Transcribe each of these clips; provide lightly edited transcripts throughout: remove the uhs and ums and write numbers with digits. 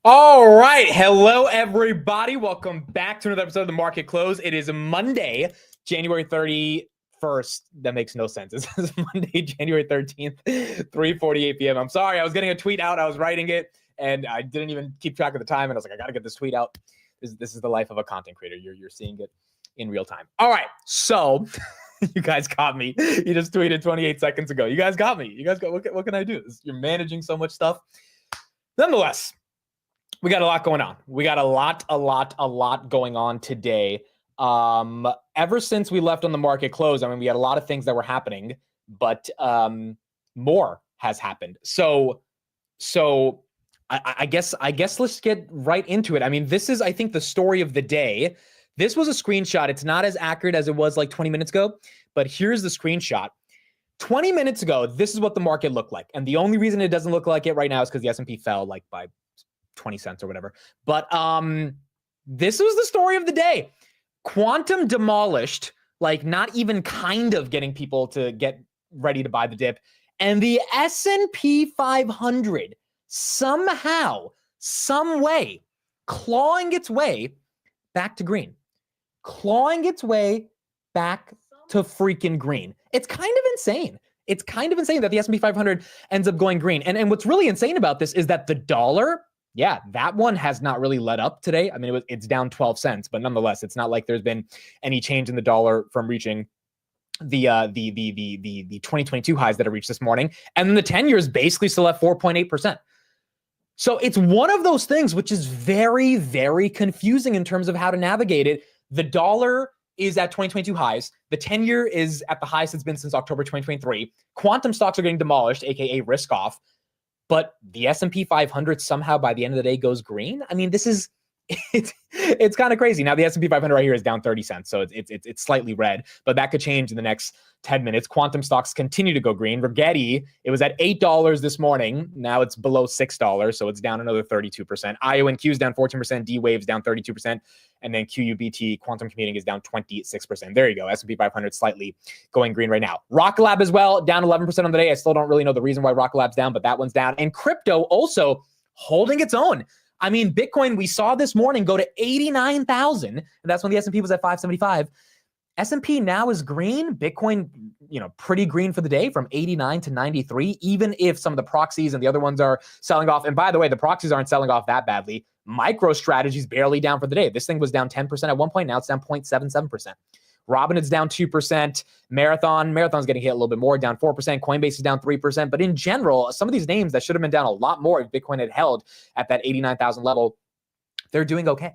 All right. Hello, everybody. Welcome back to another episode of The Market Close. It is Monday, January 31st. That makes no sense. It's Monday, January 13th, 3:48 p.m. I'm sorry. I was getting a tweet out. I was writing it, and I didn't even keep track of the time. And I was like, I got to get this tweet out. This is the life of a content creator. You're seeing it in real time. All right. So you guys got me. You just tweeted 28 seconds ago. You guys got me. You guys got, what can I do? You're managing so much stuff. Nonetheless, we got a lot going on. We got a lot going on today. Ever since we left on the market close, I mean, we had a lot of things that were happening, but more has happened. So I guess let's get right into it. I mean, this is, I think, the story of the day. This was a screenshot. It's not as accurate as it was like 20 minutes ago, but here's the screenshot. 20 minutes ago, this is what the market looked like. And the only reason it doesn't look like it right now is because the S&P fell like by 20 cents or whatever. But this was the story of the day. Quantum demolished, like not even kind of getting people to get ready to buy the dip. And the S&P 500 somehow, some way, clawing its way back to green. Clawing its way back to freaking green. It's kind of insane. It's kind of insane that the S&P 500 ends up going green. And what's really insane about this is that the dollar, yeah, that one has not really let up today. I mean, it's down 12 cents, but nonetheless, it's not like there's been any change in the dollar from reaching the 2022 highs that it reached this morning. And then the 10-year is basically still at 4.8%. So it's one of those things which is very, very confusing in terms of how to navigate it. The dollar is at 2022 highs. The 10-year is at the highest it's been since October 2023. Quantum stocks are getting demolished, aka risk off. But the S&P 500 somehow by the end of the day goes green. I mean, this is it's kind of crazy. Now the S&P 500 right here is down 30 cents, so it's slightly red, but that could change in the next 10 minutes. Quantum stocks continue to go green. Rigetti, it was at $8 this morning. Now it's below $6, so it's down another 32%. IONQ is down 14%. D-Wave's down 32%, and then QUBT, quantum computing, is down 26%. There you go. S&P 500 slightly going green right now. Rocket Lab as well, down 11% on the day. I still don't really know the reason why Rocket Lab's down, but that one's down. And crypto also holding its own. I mean, Bitcoin, we saw this morning go to 89,000, and that's when the S&P was at 575. S&P now is green. Bitcoin, pretty green for the day from 89 to 93, even if some of the proxies and the other ones are selling off. And by the way, the proxies aren't selling off that badly. MicroStrategy's barely down for the day. This thing was down 10% at one point. Now it's down 0.77%. Robinhood's down 2%. Marathon's getting hit a little bit more, down 4%. Coinbase is down 3%. But in general, some of these names that should have been down a lot more if Bitcoin had held at that 89,000 level, they're doing okay.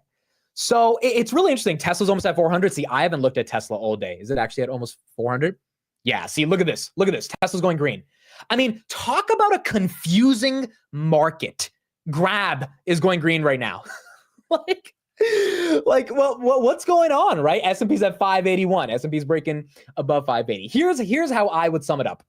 So it's really interesting. Tesla's almost at 400. See, I haven't looked at Tesla all day. Is it actually at almost 400? Yeah, see, look at this. Look at this. Tesla's going green. I mean, talk about a confusing market. Grab is going green right now. Well, what's going on, right? S&P's at 581. S&P's breaking above 580. Here's how I would sum it up.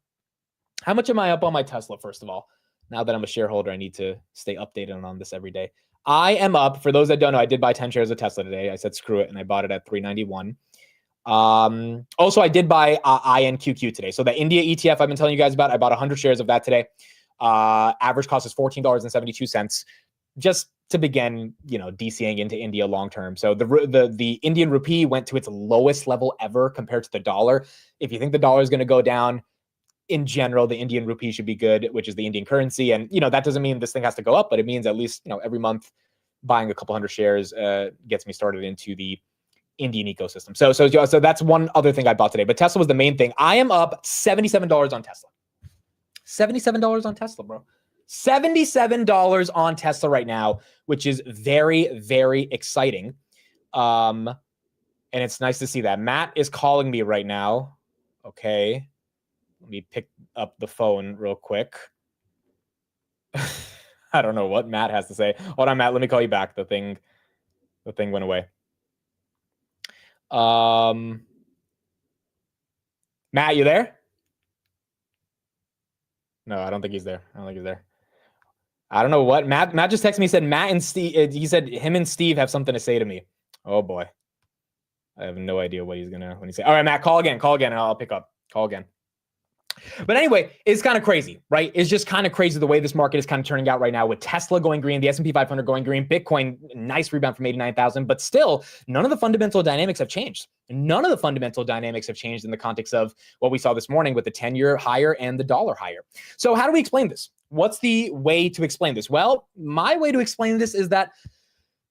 How much am I up on my Tesla, first of all? Now that I'm a shareholder, I need to stay updated on this every day. I am up, for those that don't know, I did buy 10 shares of Tesla today. I said, screw it, and I bought it at 391. Also, I did buy INQQ today. So the India ETF I've been telling you guys about, I bought 100 shares of that today. Average cost is $14.72. Just to begin, DCing into India long term. So the Indian rupee went to its lowest level ever compared to the dollar. If you think the dollar is going to go down, in general, the Indian rupee should be good, which is the Indian currency. And, that doesn't mean this thing has to go up, but it means at least, every month buying a couple hundred shares gets me started into the Indian ecosystem. So that's one other thing I bought today. But Tesla was the main thing. I am up $77 on Tesla. $77 on Tesla, bro. $77 on Tesla right now, which is very, very exciting. And it's nice to see that. Matt is calling me right now. Okay. Let me pick up the phone real quick. I don't know what Matt has to say. Hold on, Matt. Let me call you back. The thing went away. Matt, you there? No, I don't think he's there. I don't know what Matt just texted me. He said Matt and Steve. He said him and Steve have something to say to me. Oh boy, I have no idea what he's gonna when he say. All right, Matt, call again, and I'll pick up. Call again. But anyway, it's kind of crazy, right? It's just kind of crazy the way this market is kind of turning out right now, with Tesla going green, the S&P 500 going green, Bitcoin, nice rebound from 89,000, but still none of the fundamental dynamics have changed. None of the fundamental dynamics have changed in the context of what we saw this morning with the 10-year higher and the dollar higher. So how do we explain this? What's the way to explain this? Well, my way to explain this is that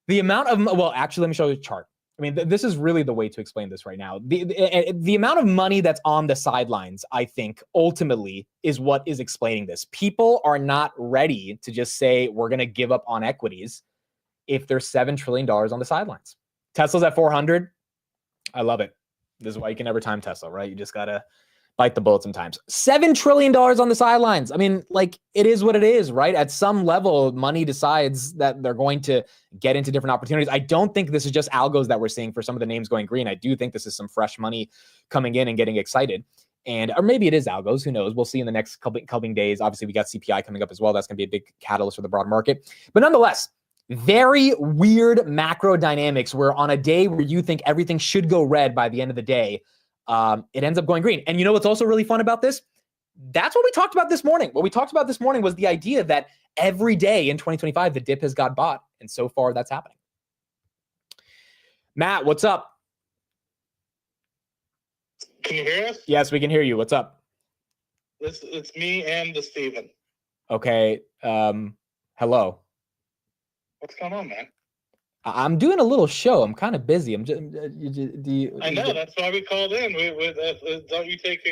the amount of, well, actually, let me show you a chart. I mean, this is really the way to explain this right now. The amount of money that's on the sidelines, I think, ultimately is what is explaining this. People are not ready to just say, we're going to give up on equities if there's $7 trillion on the sidelines. Tesla's at 400. I love it. This is why you can never time Tesla, right? You just got to bite the bullet sometimes. $7 trillion on the sidelines. I mean, like, it is what it is, right? At some level, money decides that they're going to get into different opportunities. I don't think this is just algos that we're seeing for some of the names going green. I do think this is some fresh money coming in and getting excited. Or maybe it is algos. Who knows? We'll see in the next couple days. Obviously, we got CPI coming up as well. That's going to be a big catalyst for the broader market. But nonetheless, very weird macro dynamics where on a day where you think everything should go red by the end of the day, it ends up going green. And you know what's also really fun about this? That's what we talked about this morning. What we talked about this morning was the idea that every day in 2025, the dip has got bought. And so far, that's happening. Matt, what's up? Can you hear us? Yes, we can hear you. What's up? It's me and the Steven. Okay. Hello. What's going on, man? I'm doing a little show. I'm kind of busy. I'm just. I know. That's why we called in. Don't you take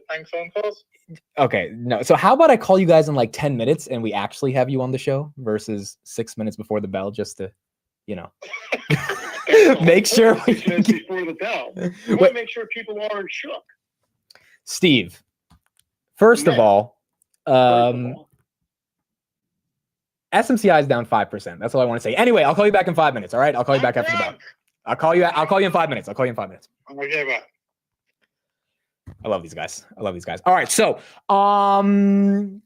prank phone calls? Okay, no. So how about I call you guys in like 10 minutes and we actually have you on the show versus 6 minutes before the bell, just to, make sure. 6 minutes before the bell. We want to make sure people aren't shook. Steve, first of all, SMCI is down 5%. That's all I want to say. Anyway, I'll call you back in 5 minutes. All right, I'll call you back after the bell. I'll call you in 5 minutes. Okay, bye. I love these guys. All right, so so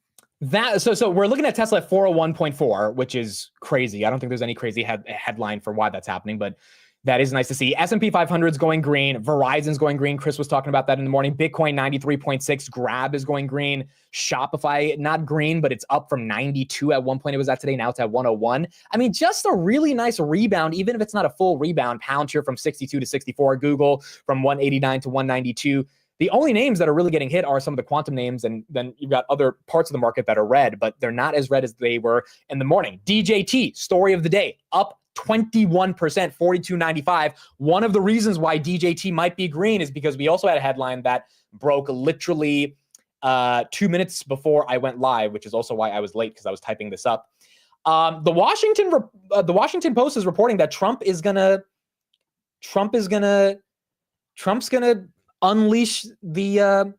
we're looking at Tesla at 401.4, which is crazy. I don't think there's any crazy headline for why that's happening, but that is nice to see. S&P 500 is going green. Verizon's going green. Chris was talking about that in the morning. Bitcoin 93.6. Grab is going green. Shopify, not green, but it's up from 92 at one point it was at today. Now it's at 101. I mean, just a really nice rebound, even if it's not a full rebound. Palantir from 62 to 64. Google from 189 to 192. The only names that are really getting hit are some of the quantum names, and then you've got other parts of the market that are red, but they're not as red as they were in the morning. DJT, story of the day, up 21%, 42.95. One of the reasons why DJT might be green is because we also had a headline that broke literally 2 minutes before I went live, which is also why I was late because I was typing this up. The Washington Post is reporting that Trump's gonna unleash the I'm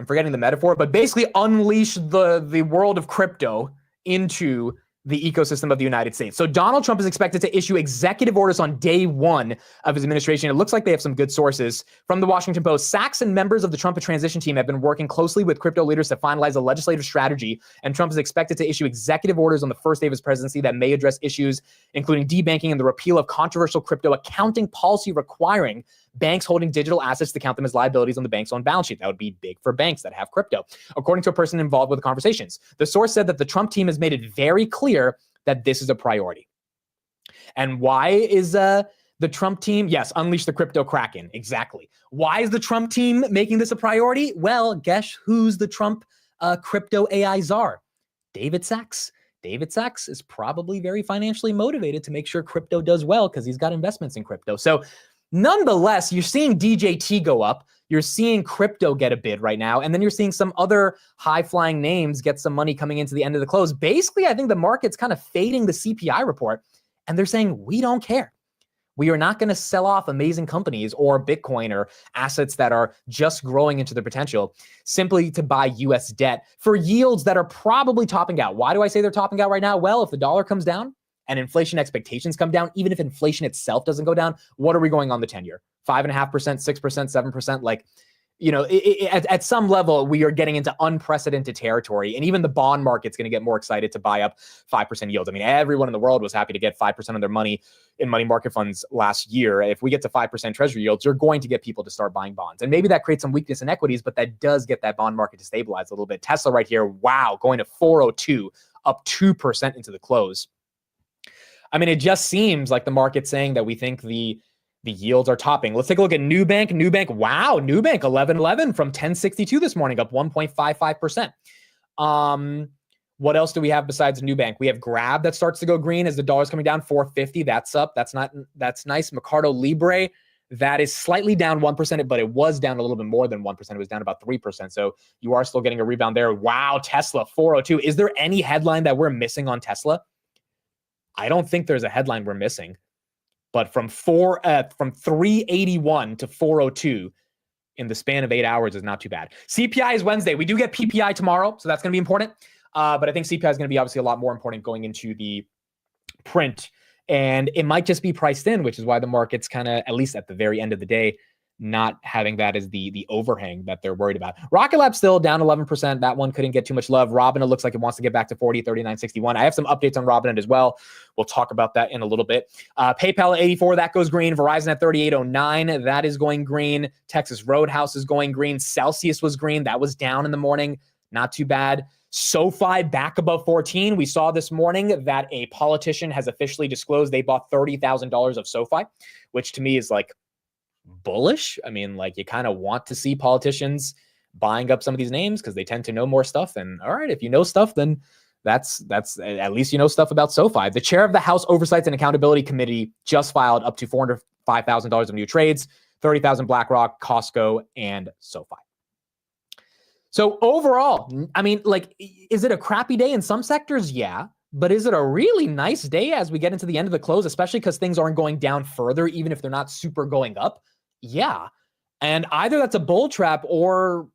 forgetting the metaphor, but basically unleash the world of crypto into the ecosystem of the United States. So Donald Trump is expected to issue executive orders on day one of his administration. It looks like they have some good sources. From the Washington Post, Sachs and members of the Trump transition team have been working closely with crypto leaders to finalize a legislative strategy, and Trump is expected to issue executive orders on the first day of his presidency that may address issues including debanking and the repeal of controversial crypto accounting policy requiring banks holding digital assets to count them as liabilities on the bank's own balance sheet. That would be big for banks that have crypto, according to a person involved with the conversations. The source said that the Trump team has made it very clear that this is a priority. And why is the Trump team? Yes, unleash the crypto kraken. Exactly. Why is the Trump team making this a priority? Well, guess who's the Trump crypto AI czar? David Sachs. David Sachs is probably very financially motivated to make sure crypto does well because he's got investments in crypto. So nonetheless, you're seeing DJT go up. You're seeing crypto get a bid right now. And then you're seeing some other high-flying names get some money coming into the end of the close. Basically, I think the market's kind of fading the CPI report. And they're saying, we don't care. We are not going to sell off amazing companies or Bitcoin or assets that are just growing into their potential simply to buy US debt for yields that are probably topping out. Why do I say they're topping out right now? Well, if the dollar comes down, and inflation expectations come down, even if inflation itself doesn't go down, what are we going on the 10-year? 5.5%, 6%, 7%? Like, at some level, we are getting into unprecedented territory, and even the bond market's going to get more excited to buy up 5% yields. I mean, everyone in the world was happy to get 5% of their money in money market funds last year. If we get to 5% treasury yields, you're going to get people to start buying bonds. And maybe that creates some weakness in equities, but that does get that bond market to stabilize a little bit. Tesla right here, wow, going to 402, up 2% into the close. I mean, it just seems like the market's saying that we think the yields are topping. Let's take a look at Nubank. Wow, Nubank 1111 from 1062 this morning, up 1.55%. What else do we have besides Nubank? We have Grab that starts to go green as the dollar's coming down, 450. That's up. That's nice. Mercado Libre, that is slightly down 1%, but it was down a little bit more than 1%. It was down about 3%. So you are still getting a rebound there. Wow, Tesla 402. Is there any headline that we're missing on Tesla? I don't think there's a headline we're missing. But from 381 to 402 in the span of 8 hours is not too bad. CPI is Wednesday. We do get PPI tomorrow, so that's going to be important. But I think CPI is going to be obviously a lot more important going into the print. And it might just be priced in, which is why the market's kind of, at least at the very end of the day, not having that as the overhang that they're worried about. Rocket Lab still down 11%. That one couldn't get too much love. Robinhood looks like it wants to get back to 40, 39.61. I have some updates on Robinhood as well. We'll talk about that in a little bit. PayPal at 84, that goes green. Verizon at 38.09, that is going green. Texas Roadhouse is going green. Celsius was green. That was down in the morning. Not too bad. SoFi back above 14. We saw this morning that a politician has officially disclosed they bought $30,000 of SoFi, which to me is like bullish. I mean, like, you kind of want to see politicians buying up some of these names because they tend to know more stuff. And all right, if you know stuff, then that's at least you know stuff about SoFi. The chair of the House Oversight and Accountability Committee just filed up to $405,000 of new trades, 30,000 BlackRock, Costco, and SoFi. So overall, I mean, like, is it a crappy day in some sectors? Yeah. But is it a really nice day as we get into the end of the close, especially because things aren't going down further, even if they're not super going up? Yeah. And either that's a bull trap or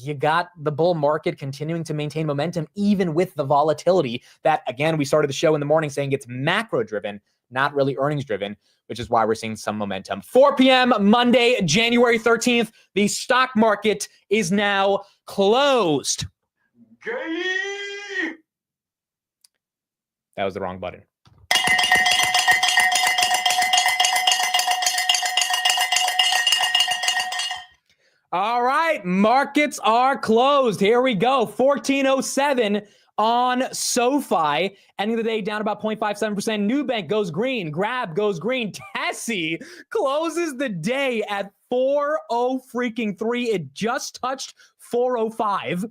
you got the bull market continuing to maintain momentum, even with the volatility that, again, we started the show in the morning saying it's macro driven, not really earnings driven, which is why we're seeing some momentum. 4 p.m. Monday, January 13th, the stock market is now closed. That was the wrong button. All right, markets are closed. Here we go. 1407 on SoFi. Ending the day down about 0.57%. Nubank goes green. Grab goes green. Tessie closes the day at 403. It just touched 405.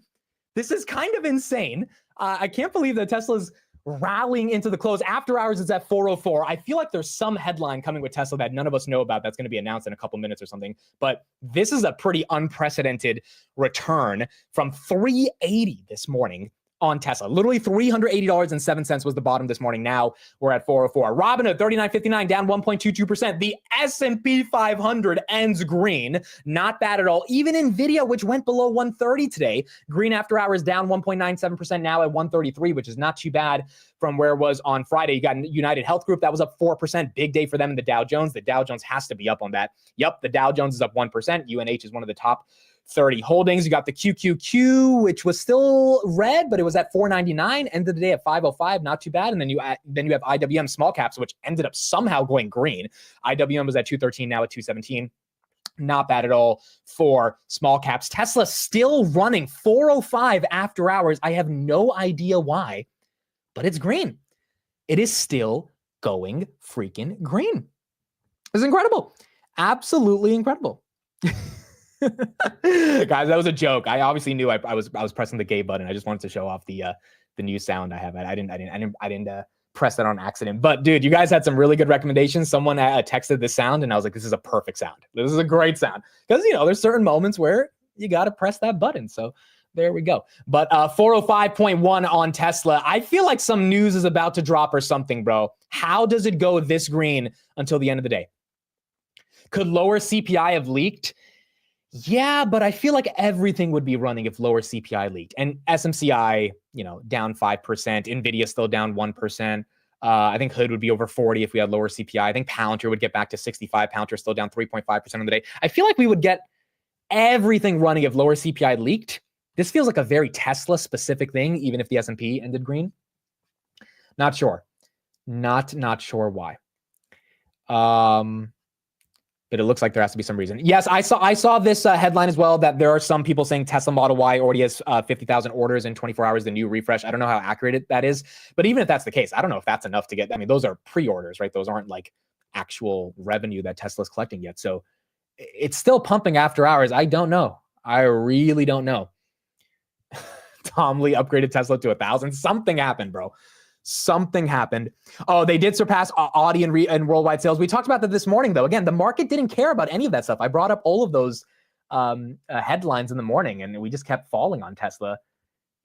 This is kind of insane. I can't believe that Tesla's rallying into the close. After hours, it's at 404. I feel like there's some headline coming with Tesla that none of us know about that's going to be announced in a couple minutes or something. But this is a pretty unprecedented return from 380 this morning on Tesla. Literally $380.07 was the bottom this morning. Now we're at 404. Robinhood, 39.59, down 1.22%. The S&P 500 ends green. Not bad at all. Even Nvidia, which went below 130 today, green after hours, down 1.97%, now at 133, which is not too bad from where it was on Friday. You got United Health Group, that was up 4%. Big day for them in the Dow Jones. The Dow Jones has to be up on that. Yep, the Dow Jones is up 1%. UNH is one of the top 30 holdings. You got the QQQ, which was still red, but it was at 499. Ended the day at 505. Not too bad. And then you have IWM small caps, which ended up somehow going green. IWM was at 213, now at 217. Not bad at all for small caps. Tesla still running 405 after hours. I have no idea why, but it's green. It is still going freaking green. It's incredible. Absolutely incredible. Guys, that was a joke. I obviously knew I was pressing the gay button. I just wanted to show off the new sound I have. I didn't press that on accident. But dude, you guys had some really good recommendations. Someone texted the sound, and I was like, this is a perfect sound. This is a great sound because there's certain moments where you got to press that button. So there we go. But 405.1 on Tesla. I feel like some news is about to drop or something, bro. How does it go this green until the end of the day? Could lower CPI have leaked? Yeah, but I feel like everything would be running if lower CPI leaked. And SMCI, down 5%. NVIDIA still down 1%. I think Hood would be over 40 if we had lower CPI. I think Palantir would get back to 65. Palantir still down 3.5% on the day. I feel like we would get everything running if lower CPI leaked. This feels like a very Tesla specific thing, even if the S&P ended green. Not sure. Not sure why. But it looks like there has to be some reason. Yes, I saw this headline as well, that there are some people saying Tesla Model Y already has 50,000 orders in 24 hours, the new refresh. I don't know how accurate that is, but even if that's the case, I don't know if that's enough to get, I mean, those are pre-orders, right? Those aren't like actual revenue that Tesla's collecting yet. So it's still pumping after hours. I don't know. I really don't know. Tom Lee upgraded Tesla to 1,000. Something happened, bro. Something happened. Oh, they did surpass Audi and worldwide sales. We talked about that this morning, though. Again, the market didn't care about any of that stuff. I brought up all of those headlines in the morning, and we just kept falling on Tesla.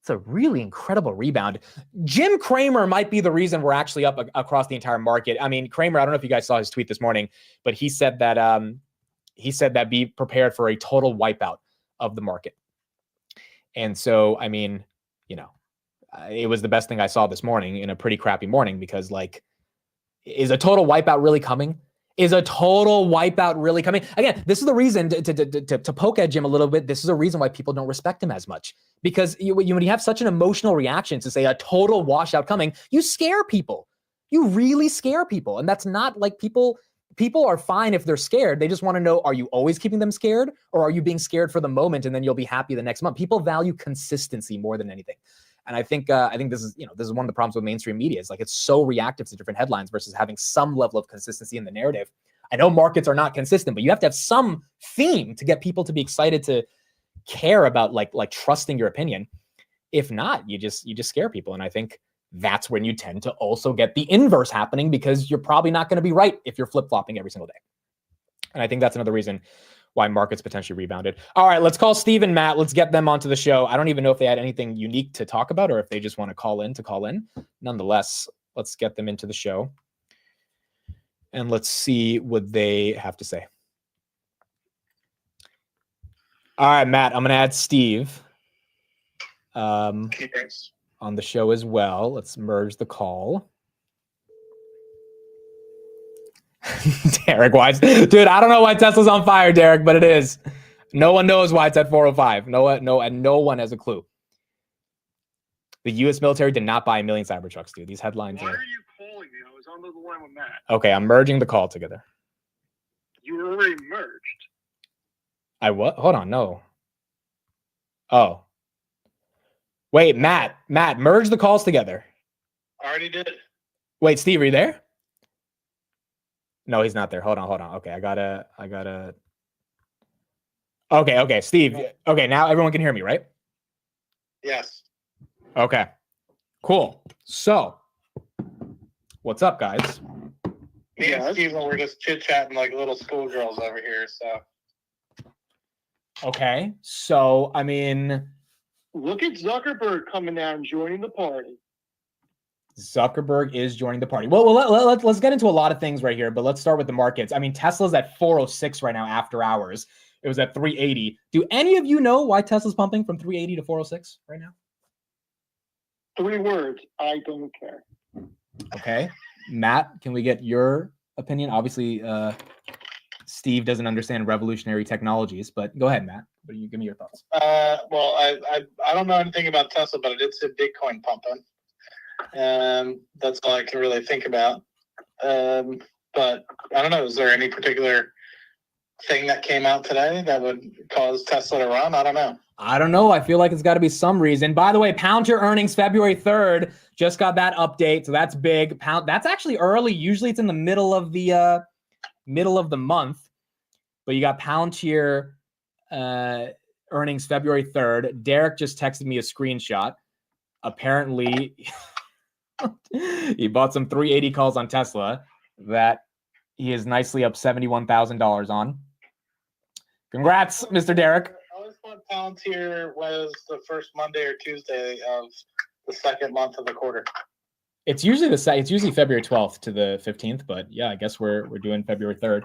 It's a really incredible rebound. Jim Cramer might be the reason we're actually up across the entire market. I mean, Cramer, I don't know if you guys saw his tweet this morning, but he said that be prepared for a total wipeout of the market. And so, I mean, you know, it was the best thing I saw this morning in a pretty crappy morning, because like, is a total wipeout really coming? Is a total wipeout really coming? Again, this is the reason to poke at Jim a little bit. This is a reason why people don't respect him as much, because when you have such an emotional reaction to say a total washout coming, you scare people. You really scare people. And that's not like people are fine if they're scared. They just want to know, are you always keeping them scared, or are you being scared for the moment and then you'll be happy the next month? People value consistency more than anything. And I think this is one of the problems with mainstream media, is like it's so reactive to different headlines versus having some level of consistency in the narrative. I know markets are not consistent, but you have to have some theme to get people to be excited to care about like trusting your opinion. If not, you just scare people. And I think that's when you tend to also get the inverse happening, because you're probably not going to be right if you're flip-flopping every single day. And I think that's another reason why markets potentially rebounded. All right, let's call Steve and Matt. Let's get them onto the show. I don't even know if they had anything unique to talk about, or if they just want to call in. Nonetheless, let's get them into the show and let's see what they have to say. All right, Matt, I'm going to add Steve on the show as well. Let's merge the call. Derek, why? Dude, I don't know why Tesla's on fire, Derek, but it is. No one knows why it's at 405. No one has a clue. The U.S. military did not buy 1 million Cybertrucks, dude. These headlines Why are you calling me? I was on the line with Matt. Okay, I'm merging the call together. You were already merged. I what? Hold on, no. Oh. Wait, Matt, merge the calls together. I already did. Wait, Steve, are you there? No, he's not there. Hold on. Okay, I gotta. Okay, Steve. Okay, now everyone can hear me, right? Yes. Okay, cool. So, what's up, guys? Me and Steven were just chit-chatting like little schoolgirls over here, so. Okay, so, I mean... Look at Zuckerberg coming down, joining the party. Zuckerberg is joining the party. Well, let's get into a lot of things right here, but let's start with the markets. I mean, Tesla's at 406 right now after hours. It was at 380. Do any of you know why Tesla's pumping from 380 to 406 right now? 3 words. I don't care. Okay. Matt, can we get your opinion? Obviously, Steve doesn't understand revolutionary technologies, but go ahead, Matt. Give me your thoughts. Well, I don't know anything about Tesla, but I did see Bitcoin pumping. That's all I can really think about. But I don't know. Is there any particular thing that came out today that would cause Tesla to run? I don't know. I feel like it's got to be some reason. By the way, Palantir earnings February 3rd. Just got that update, so that's big. That's actually early. Usually it's in the middle of the month. But you got Palantir earnings February 3rd. Derek just texted me a screenshot. Apparently, he bought some 380 calls on Tesla that he is nicely up $71,000 on. Congrats, Mr. Derek. I always thought Palantir was the first Monday or Tuesday of the second month of the quarter. It's usually February 12th to the 15th, but yeah, I guess we're doing February 3rd.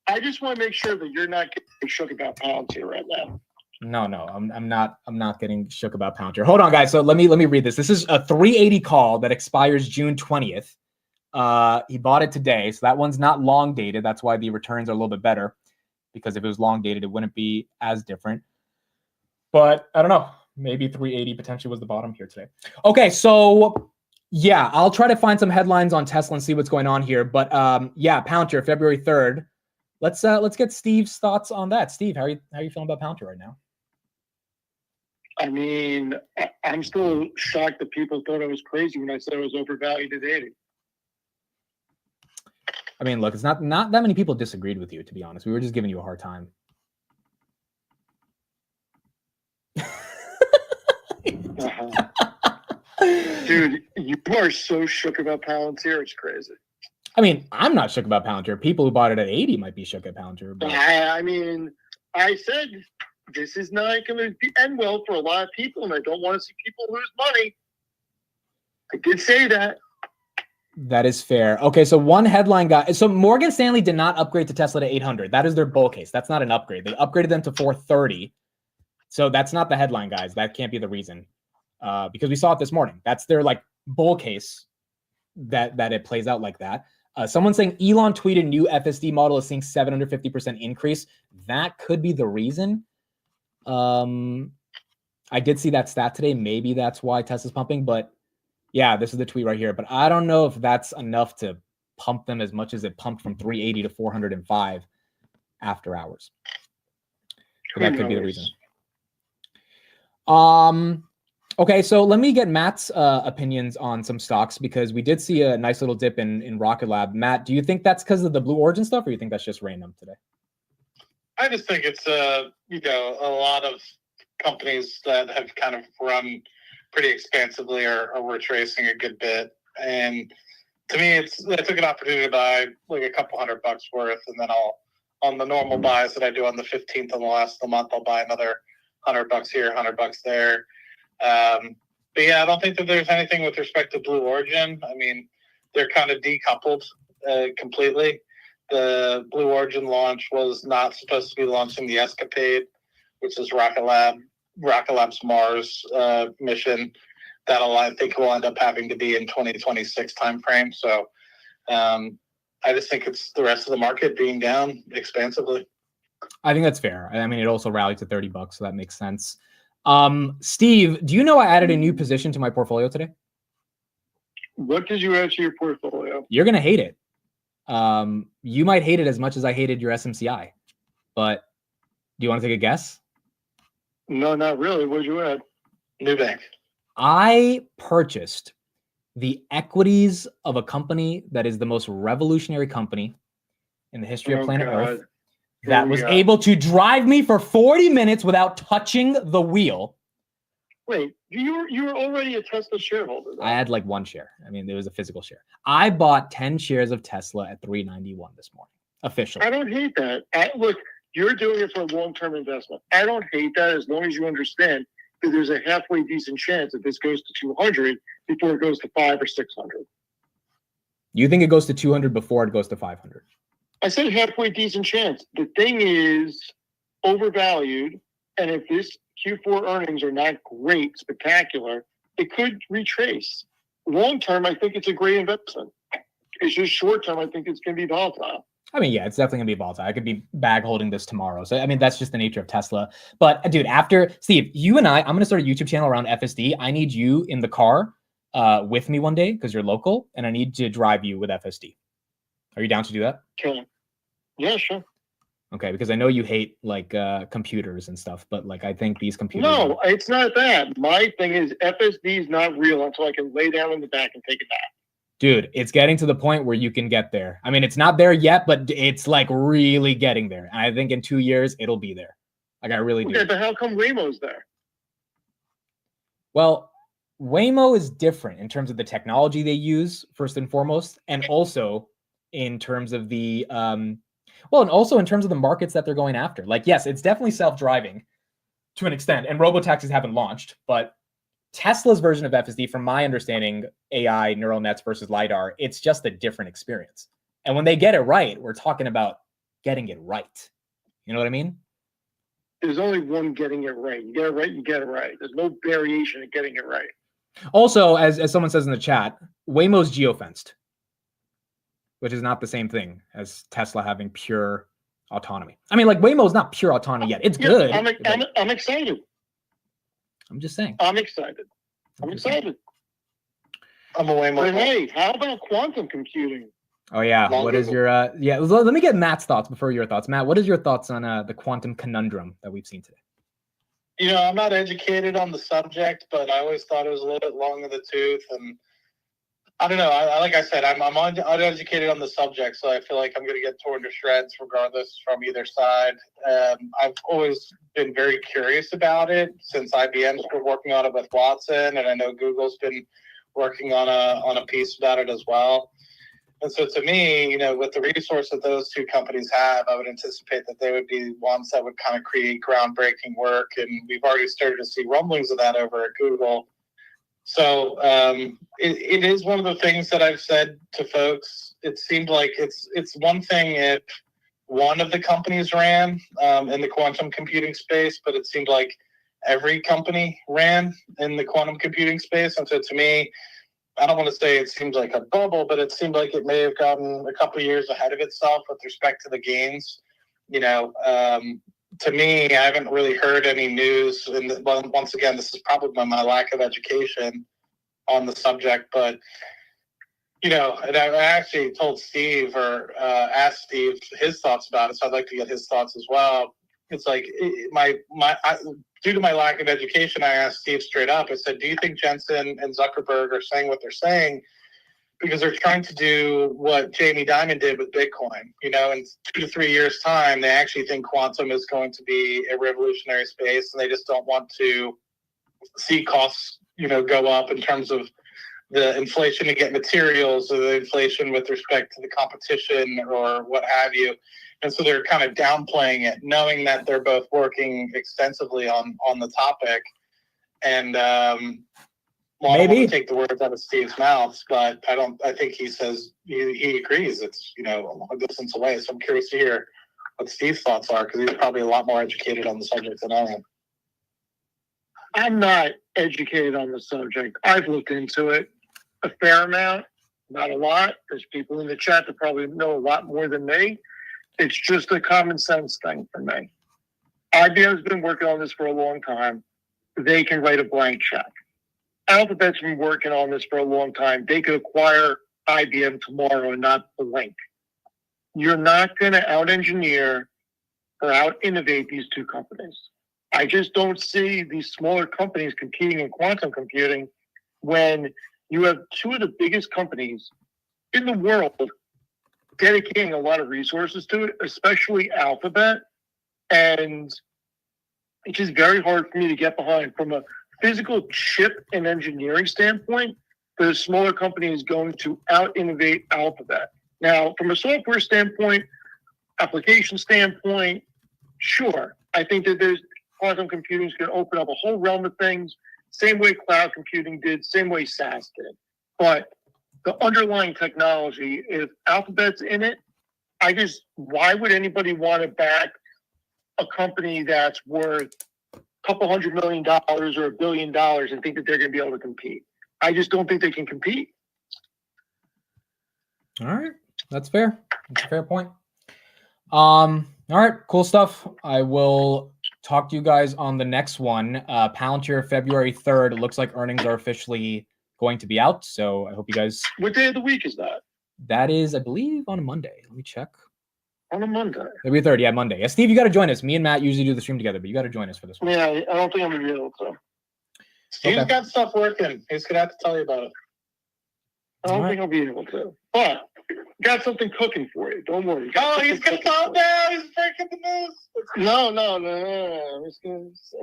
I just want to make sure that you're not getting shook about Palantir right now. No, I'm not getting shook about Palantir. Hold on, guys. So let me read this. This is a 380 call that expires June 20th. He bought it today, so that one's not long dated. That's why the returns are a little bit better. because if it was long dated, it wouldn't be as different. But I don't know. Maybe 380 potentially was the bottom here today. Okay, so yeah, I'll try to find some headlines on Tesla and see what's going on here. But yeah, Palantir, February 3rd. Let's get Steve's thoughts on that. Steve, how are you feeling about Palantir right now? I mean, I'm still shocked that people thought I was crazy when I said it was overvalued at 80. I mean, look, it's not that many people disagreed with you, to be honest. We were just giving you a hard time. Dude, you are so shook about Palantir. It's crazy. I mean, I'm not shook about Palantir. People who bought it at 80 might be shook at Palantir. But... I mean, I said this is not going to end well for a lot of people, and I don't want to see people lose money. I did say that. That is fair. Okay, so one headline got... So Morgan Stanley did not upgrade to Tesla to 800. That is their bull case. That's not an upgrade. They upgraded them to 430. So that's not the headline, guys. That can't be the reason. Because we saw it this morning. That's their like bull case that it plays out like that. Someone saying Elon tweeted new FSD model is seeing 750% increase. That could be the reason. I did see that stat today. Maybe that's why Tesla's pumping, but yeah, this is the tweet right here. But I don't know if that's enough to pump them as much as it pumped from 380 to 405 after hours. So that could be the reason. Okay, so let me get Matt's opinions on some stocks because we did see a nice little dip in Rocket Lab. Matt, do you think that's because of the Blue Origin stuff, or you think that's just random today? I just think it's a lot of companies that have kind of run pretty expansively are retracing a good bit, and to me, I took an opportunity to buy like a couple $100 worth, and then I'll on the normal buys that I do on the 15th of the last of the month, I'll buy another $100 here, $100 there. But yeah, I don't think that there's anything with respect to Blue Origin. I mean, they're kind of decoupled completely. The Blue Origin launch was not supposed to be launching the Escapade, which is Rocket Lab's Mars mission. That'll, I think, will end up having to be in 2026 timeframe. So I just think it's the rest of the market being down expansively. I think that's fair. I mean, it also rallied to $30, so that makes sense. Steve, do you know I added a new position to my portfolio today? What did you add to your portfolio? You're going to hate it. You might hate it as much as I hated your SMCI, but do you want to take a guess? No, not really. What did you add? Nubank. I purchased the equities of a company that is the most revolutionary company in the history of planet Earth that was able to drive me for 40 minutes without touching the wheel. Wait, you were already a Tesla shareholder, though. I had like one share. I mean, it was a physical share. I bought 10 shares of Tesla at $391 this morning, officially. I don't hate that. Look, you're doing it for a long-term investment. I don't hate that as long as you understand that there's a halfway decent chance that this goes to 200 before it goes to 500 or 600. You think it goes to 200 before it goes to 500? I said halfway decent chance. The thing is overvalued, and if this Q4 earnings are not great, spectacular, it could retrace. Long term, I think it's a great investment. It's just short term, I think it's going to be volatile. I mean, yeah, it's definitely going to be volatile. I could be bag holding this tomorrow. So, I mean, that's just the nature of Tesla. But, dude, after Steve, you and I'm going to start a YouTube channel around FSD. I need you in the car with me one day because you're local, and I need to drive you with FSD. Are you down to do that? Okay. Yeah, sure. Okay, because I know you hate like computers and stuff, but like I think these computers. No, it's not that. My thing is FSD is not real until I can lay down in the back and take a nap. Dude, it's getting to the point where you can get there. I mean, it's not there yet, but it's like really getting there. And I think in 2 years it'll be there. Like I really do. Okay, but how come Waymo's there? Well, Waymo is different in terms of the technology they use, first and foremost, and also in terms of the and also in terms of the markets that they're going after. Like, yes, it's definitely self-driving to an extent, and robotaxis haven't launched, but Tesla's version of FSD, from my understanding, AI, neural nets versus LiDAR, it's just a different experience. And when they get it right, we're talking about getting it right. You know what I mean? There's only one getting it right. You get it right, you get it right. There's no variation in getting it right. Also, as someone says in the chat, Waymo's geofenced, which is not the same thing as Tesla having pure autonomy. I mean, like Waymo's not pure autonomy yet. It's good. I'm excited. I'm just saying. I'm excited. I'm excited. I'm a Waymo. But hey, how about quantum computing? Oh yeah. Long What is Google. your yeah? Let me get Matt's thoughts before your thoughts. Matt, what is your thoughts on the quantum conundrum that we've seen today? You know, I'm not educated on the subject, but I always thought it was a little bit long in the tooth, and I don't know. Like I said, I'm uneducated on the subject, so I feel like I'm going to get torn to shreds regardless from either side. I've always been very curious about it since IBM's been working on it with Watson, and I know Google's been working on a piece about it as well. And so to me, you know, with the resource that those two companies have, I would anticipate that they would be ones that would kind of create groundbreaking work. And we've already started to see rumblings of that over at Google. So it is one of the things that I've said to folks. It seemed like it's one thing if one of the companies ran in the quantum computing space, but it seemed like every company ran in the quantum computing space. And so to me, I don't want to say it seems like a bubble, but it seemed like it may have gotten a couple of years ahead of itself with respect to the gains. You know, to me, I haven't really heard any news. And once again, this is probably my lack of education on the subject. But, you know, and I actually told Steve or asked Steve his thoughts about it. So I'd like to get his thoughts as well. It's like due to my lack of education, I asked Steve straight up. I said, do you think Jensen and Zuckerberg are saying what they're saying because they're trying to do what Jamie Dimon did with Bitcoin? You know, in 2 to 3 years' time, they actually think quantum is going to be a revolutionary space, and they just don't want to see costs, you know, go up in terms of the inflation to get materials or the inflation with respect to the competition or what have you. And so they're kind of downplaying it, knowing that they're both working extensively on the topic. And well, I don't want to take the words out of Steve's mouth, but I think he says he agrees. It's, you know, a distance away. So I'm curious to hear what Steve's thoughts are, because he's probably a lot more educated on the subject than I am. I'm not educated on the subject. I've looked into it a fair amount, not a lot. There's people in the chat that probably know a lot more than me. It's just a common sense thing for me. IBM's been working on this for a long time. They can write a blank check. Alphabet's been working on this for a long time. They could acquire IBM tomorrow and not blink. You're not going to out-engineer or out-innovate these two companies. I just don't see these smaller companies competing in quantum computing when you have two of the biggest companies in the world dedicating a lot of resources to it, especially Alphabet. And it's just very hard for me to get behind from a physical chip and engineering standpoint. The smaller company is going to out-innovate Alphabet. Now, from a software standpoint, application standpoint, sure. I think that there's quantum computing is going to open up a whole realm of things, same way cloud computing did, same way SaaS did. But the underlying technology, if Alphabet's in it, why would anybody want to back a company that's worth a couple $100 million or $1 billion and think that they're going to be able to compete? I just don't think they can compete. All right. That's fair. That's a fair point. All right. Cool stuff. I will talk to you guys on the next one. Palantir, February 3rd. It looks like earnings are officially going to be out. So I hope you guys. What day of the week is that? That is, I believe, on a Monday. Let me check. On a Monday. February 3rd. Yeah, Monday. Yeah, Steve, you got to join us. Me and Matt usually do the stream together, but you got to join us for this one. Yeah, I don't think I'm going to be able to. Steve's got stuff working. He's going to have to tell you about it. I don't think I'll be able to. But got something cooking for you. Don't worry. Oh, he's going to calm down. He's breaking the news. No. And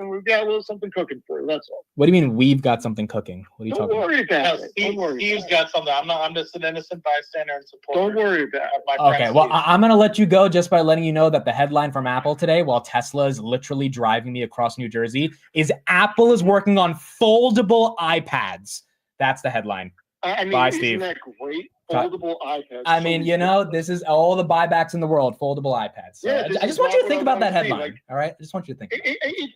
we've got a little something cooking for you. That's all. What do you mean we've got something cooking? What are you talking about? Don't worry about it. Steve's got something. I'm just an innocent bystander and supporter. Don't worry about it. Okay, well, I'm going to let you go just by letting you know that the headline from Apple today, while Tesla is literally driving me across New Jersey, is Apple is working on foldable iPads. That's the headline. I mean, Bye, isn't Steve. that great? Foldable iPads. I mean, you know, this is all the buybacks in the world, foldable iPads. So Yeah, I just want you to think about that headline, all right? I just want you to think.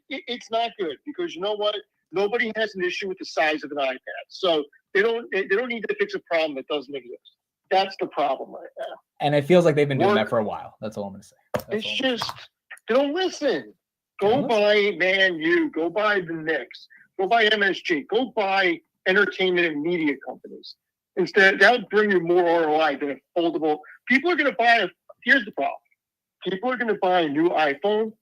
It's not good because you know what? Nobody has an issue with the size of an iPad, so they don't need to fix a problem that doesn't exist. That's the problem right now. And it feels like they've been doing that for a while. That's all I'm going to say. It's just, don't listen. Go buy Man U. Go buy the Knicks. Go buy MSG. Go buy entertainment and media companies. Instead, that would bring you more ROI than a foldable. People are going to buy, here's the problem. People are going to buy a new iPhone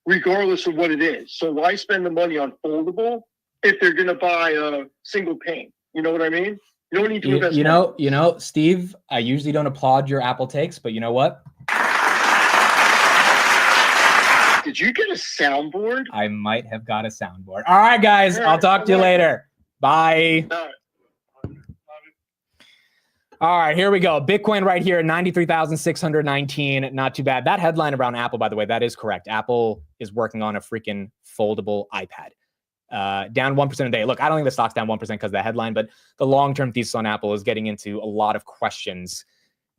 regardless of what it is. So why spend the money on foldable if they're going to buy a single pane? You know what I mean? You don't need to invest. You know, Steve, I usually don't applaud your Apple takes, but you know what? Did you get a soundboard? I might have got a soundboard. All right, guys. I'll talk to you later. Bye. All right, here we go. Bitcoin right here, 93,619. Not too bad. That headline around Apple, by the way, that is correct. Apple is working on a freaking foldable iPad. Down 1% a day. Look, I don't think the stock's down 1% because of the headline, but the long-term thesis on Apple is getting into a lot of questions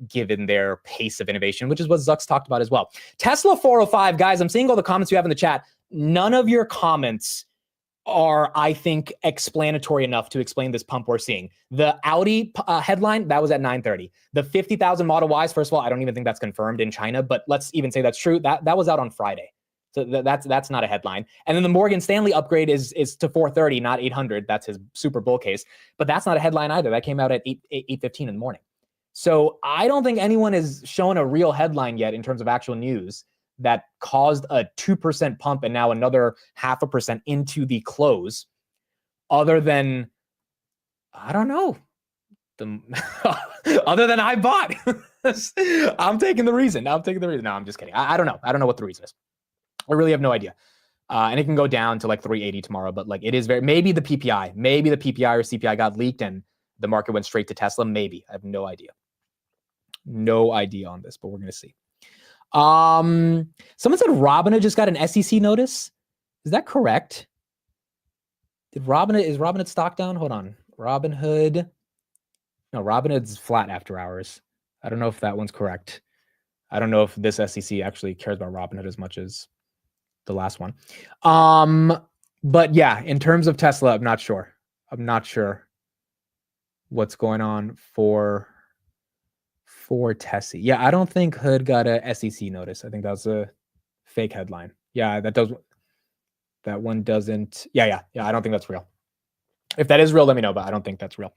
given their pace of innovation, which is what Zuck's talked about as well. Tesla 405, guys, I'm seeing all the comments you have in the chat. None of your comments are, I think, explanatory enough to explain this pump we're seeing. The Audi headline, that was at 9:30. The 50,000 Model Ys, first of all, I don't even think that's confirmed in China, but let's even say that's true. That was out on Friday. So that's not a headline. And then the Morgan Stanley upgrade is to 430, not 800. That's his super bull case. But that's not a headline either. That came out at 8:15 in the morning. So I don't think anyone has shown a real headline yet in terms of actual news that caused a 2% pump and now another 0.5% into the close, other than, I don't know, other than I bought. I'm taking the reason. No, I'm just kidding. I don't know. I don't know what the reason is. I really have no idea. And it can go down to like 380 tomorrow, but like it is maybe the PPI or CPI got leaked and the market went straight to Tesla. Maybe. I have no idea. No idea on this, but we're going to see. Someone said Robinhood just got an SEC notice. Is that correct? Is Robinhood stock down? Hold on. Robinhood. No, Robinhood's flat after hours. I don't know if that one's correct. I don't know if this SEC actually cares about Robinhood as much as the last one. But yeah, in terms of Tesla, I'm not sure what's going on for Tessie. Yeah, I don't think Hood got a SEC notice. I think that was a fake headline. Yeah, that one doesn't. Yeah, I don't think that's real. If that is real, let me know, but I don't think that's real.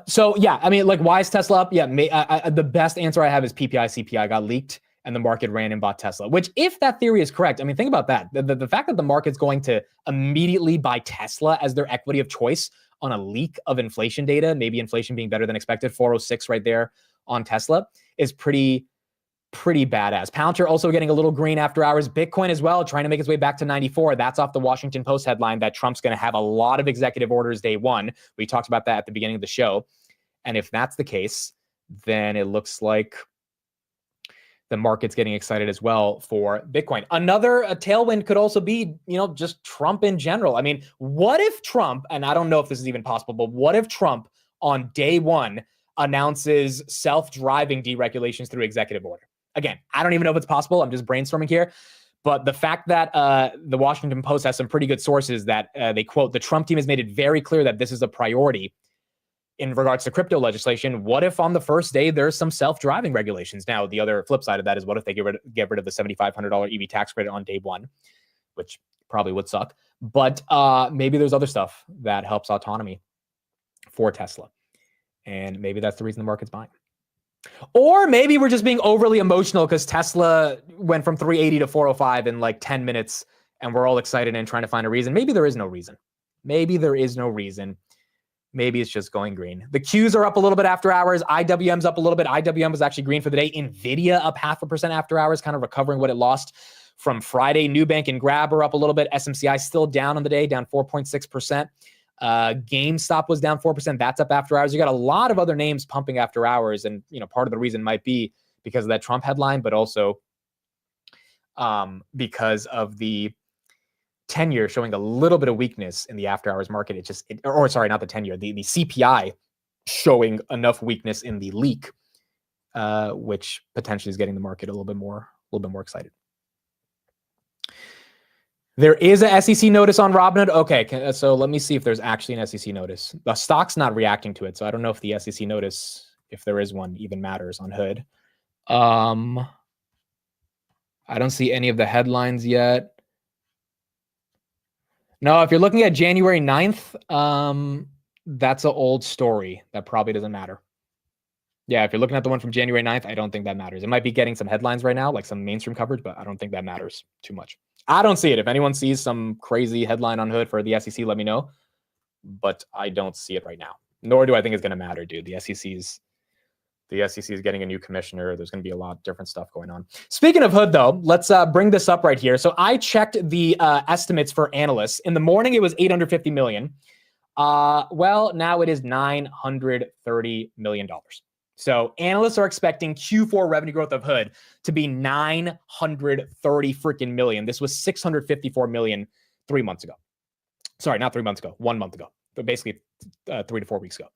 So yeah, I mean, like, why is Tesla up? Yeah, the best answer I have is PPI, CPI got leaked and the market ran and bought Tesla, which, if that theory is correct, I mean, think about that. The fact that the market's going to immediately buy Tesla as their equity of choice on a leak of inflation data, maybe inflation being better than expected, 406 right there on Tesla, is pretty badass. Palantir also getting a little green after hours. Bitcoin as well, trying to make its way back to 94. That's off the Washington Post headline that Trump's going to have a lot of executive orders day one. We talked about that at the beginning of the show. And if that's the case, then it looks like the market's getting excited as well for Bitcoin. Another tailwind could also be, just Trump in general. I mean, what if Trump, and I don't know if this is even possible, but what if Trump on day one announces self-driving deregulations through executive order? Again, I don't even know if it's possible. I'm just brainstorming here. But the fact that the Washington Post has some pretty good sources that they quote, the Trump team has made it very clear that this is a priority in regards to crypto legislation. What if on the first day there's some self-driving regulations? Now, the other flip side of that is, what if they get rid of the $7,500 EV tax credit on day one, which probably would suck. But maybe there's other stuff that helps autonomy for Tesla. And maybe that's the reason the market's buying. Or maybe we're just being overly emotional because Tesla went from 380 to 405 in like 10 minutes and we're all excited and trying to find a reason. Maybe there is no reason. Maybe it's just going green. The Qs are up a little bit after hours. IWM's up a little bit. IWM was actually green for the day. NVIDIA up 0.5% after hours, kind of recovering what it lost from Friday. Nubank and Grab are up a little bit. SMCI still down on the day, down 4.6%. GameStop was down 4%. That's up after hours. You got a lot of other names pumping after hours. And, part of the reason might be because of that Trump headline, but also because of the 10-year showing a little bit of weakness in the after hours market. Not the 10-year, the CPI showing enough weakness in the leak, which potentially is getting the market a little bit more excited. There is a SEC notice on Robinhood. Okay, so let me see if there's actually an SEC notice. The stock's not reacting to it, so I don't know if the SEC notice if there is one, even matters on Hood. I don't see any of the headlines yet. No, if you're looking at January 9th, that's an old story. That probably doesn't matter. Yeah, if you're looking at the one from January 9th, I don't think that matters. It might be getting some headlines right now, like some mainstream coverage, but I don't think that matters too much. I don't see it. If anyone sees some crazy headline on Hood for the SEC, let me know. But I don't see it right now. Nor do I think it's going to matter, dude. The SEC is getting a new commissioner. There's going to be a lot of different stuff going on. Speaking of Hood, though, let's bring this up right here. So I checked the estimates for analysts. In the morning, it was $850 million. Well, now it is $930 million. So analysts are expecting Q4 revenue growth of Hood to be $930 freaking million. This was $654 million 3 months ago. Sorry, not 3 months ago, 1 month ago, but basically 3 to 4 weeks ago.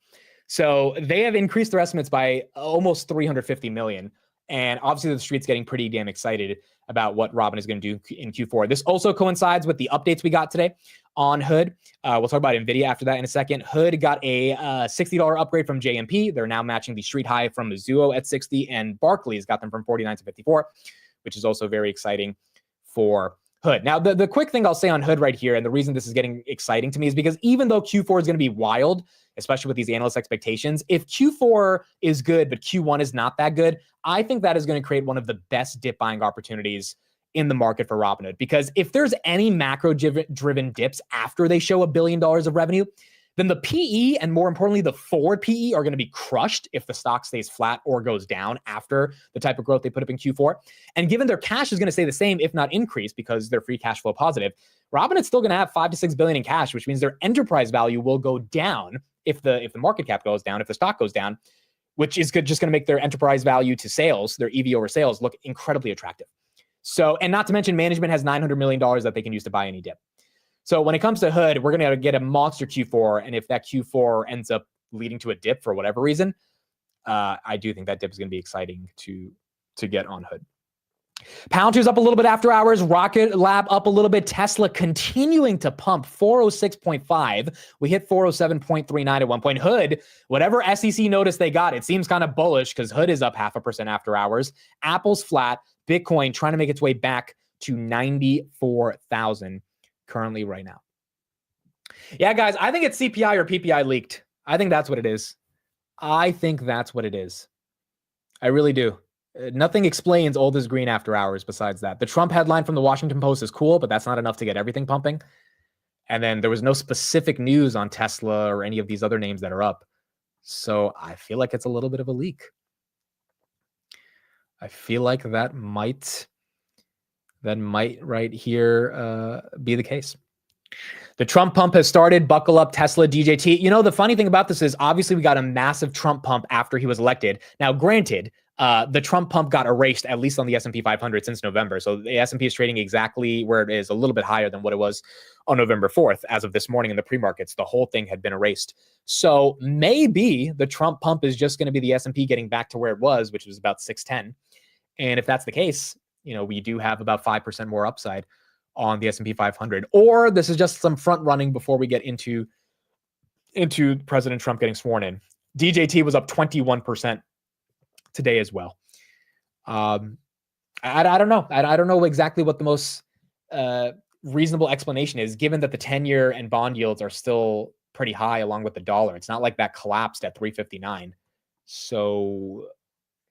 So they have increased their estimates by almost $350 million. And obviously the street's getting pretty damn excited about what Robin is going to do in Q4. This also coincides with the updates we got today on Hood. We'll talk about NVIDIA after that in a second. Hood got a $60 upgrade from JMP. They're now matching the street high from Mizuho at 60, and Barclays got them from 49 to 54, which is also very exciting for Hood. Now, the quick thing I'll say on Hood right here, and the reason this is getting exciting to me is because even though Q4 is going to be wild, especially with these analyst expectations, if Q4 is good, but Q1 is not that good, I think that is going to create one of the best dip buying opportunities in the market for Robinhood. Because if there's any macro-driven dips after they show $1 billion of revenue, then the PE and more importantly, the forward PE are going to be crushed if the stock stays flat or goes down after the type of growth they put up in Q4. And given their cash is going to stay the same, if not increase, because they're free cash flow positive, Robinhood's still going to have $5 to $6 billion in cash, which means their enterprise value will go down if the market cap goes down, if the stock goes down, which is just going to make their enterprise value to sales, their EV over sales, look incredibly attractive. So, and not to mention management has $900 million that they can use to buy any dip. So when it comes to Hood, we're going to get a monster Q4. And if that Q4 ends up leading to a dip for whatever reason, I do think that dip is going to be exciting to get on Hood. Palantir's up a little bit after hours. Rocket Lab up a little bit. Tesla continuing to pump 406.5. We hit 407.39 at one point. Hood, whatever SEC notice they got, it seems kind of bullish because Hood is up 0.5% after hours. Apple's flat. Bitcoin trying to make its way back to 94,000 currently right now. Yeah, guys, I think it's CPI or PPI leaked. I think that's what it is. I really do. Nothing explains old is green after hours besides that. The Trump headline from the Washington Post is cool, but that's not enough to get everything pumping. And then there was no specific news on Tesla or any of these other names that are up. So I feel like it's a little bit of a leak. I feel like that might right here be the case. The Trump pump has started. Buckle up, Tesla, DJT. You know, the funny thing about this is obviously we got a massive Trump pump after he was elected. Now, granted, the Trump pump got erased, at least on the S&P 500 since November. So the S&P is trading exactly where it is, a little bit higher than what it was on November 4th. As of this morning in the pre-markets, the whole thing had been erased. So maybe the Trump pump is just going to be the S&P getting back to where it was, which was about 610. And if that's the case, you know, we do have about 5% more upside on the S&P 500. Or this is just some front running before we get into President Trump getting sworn in. DJT was up 21% today as well. I don't know. I don't know exactly what the most reasonable explanation is, given that the 10-year and bond yields are still pretty high along with the dollar. It's not like that collapsed at 359. So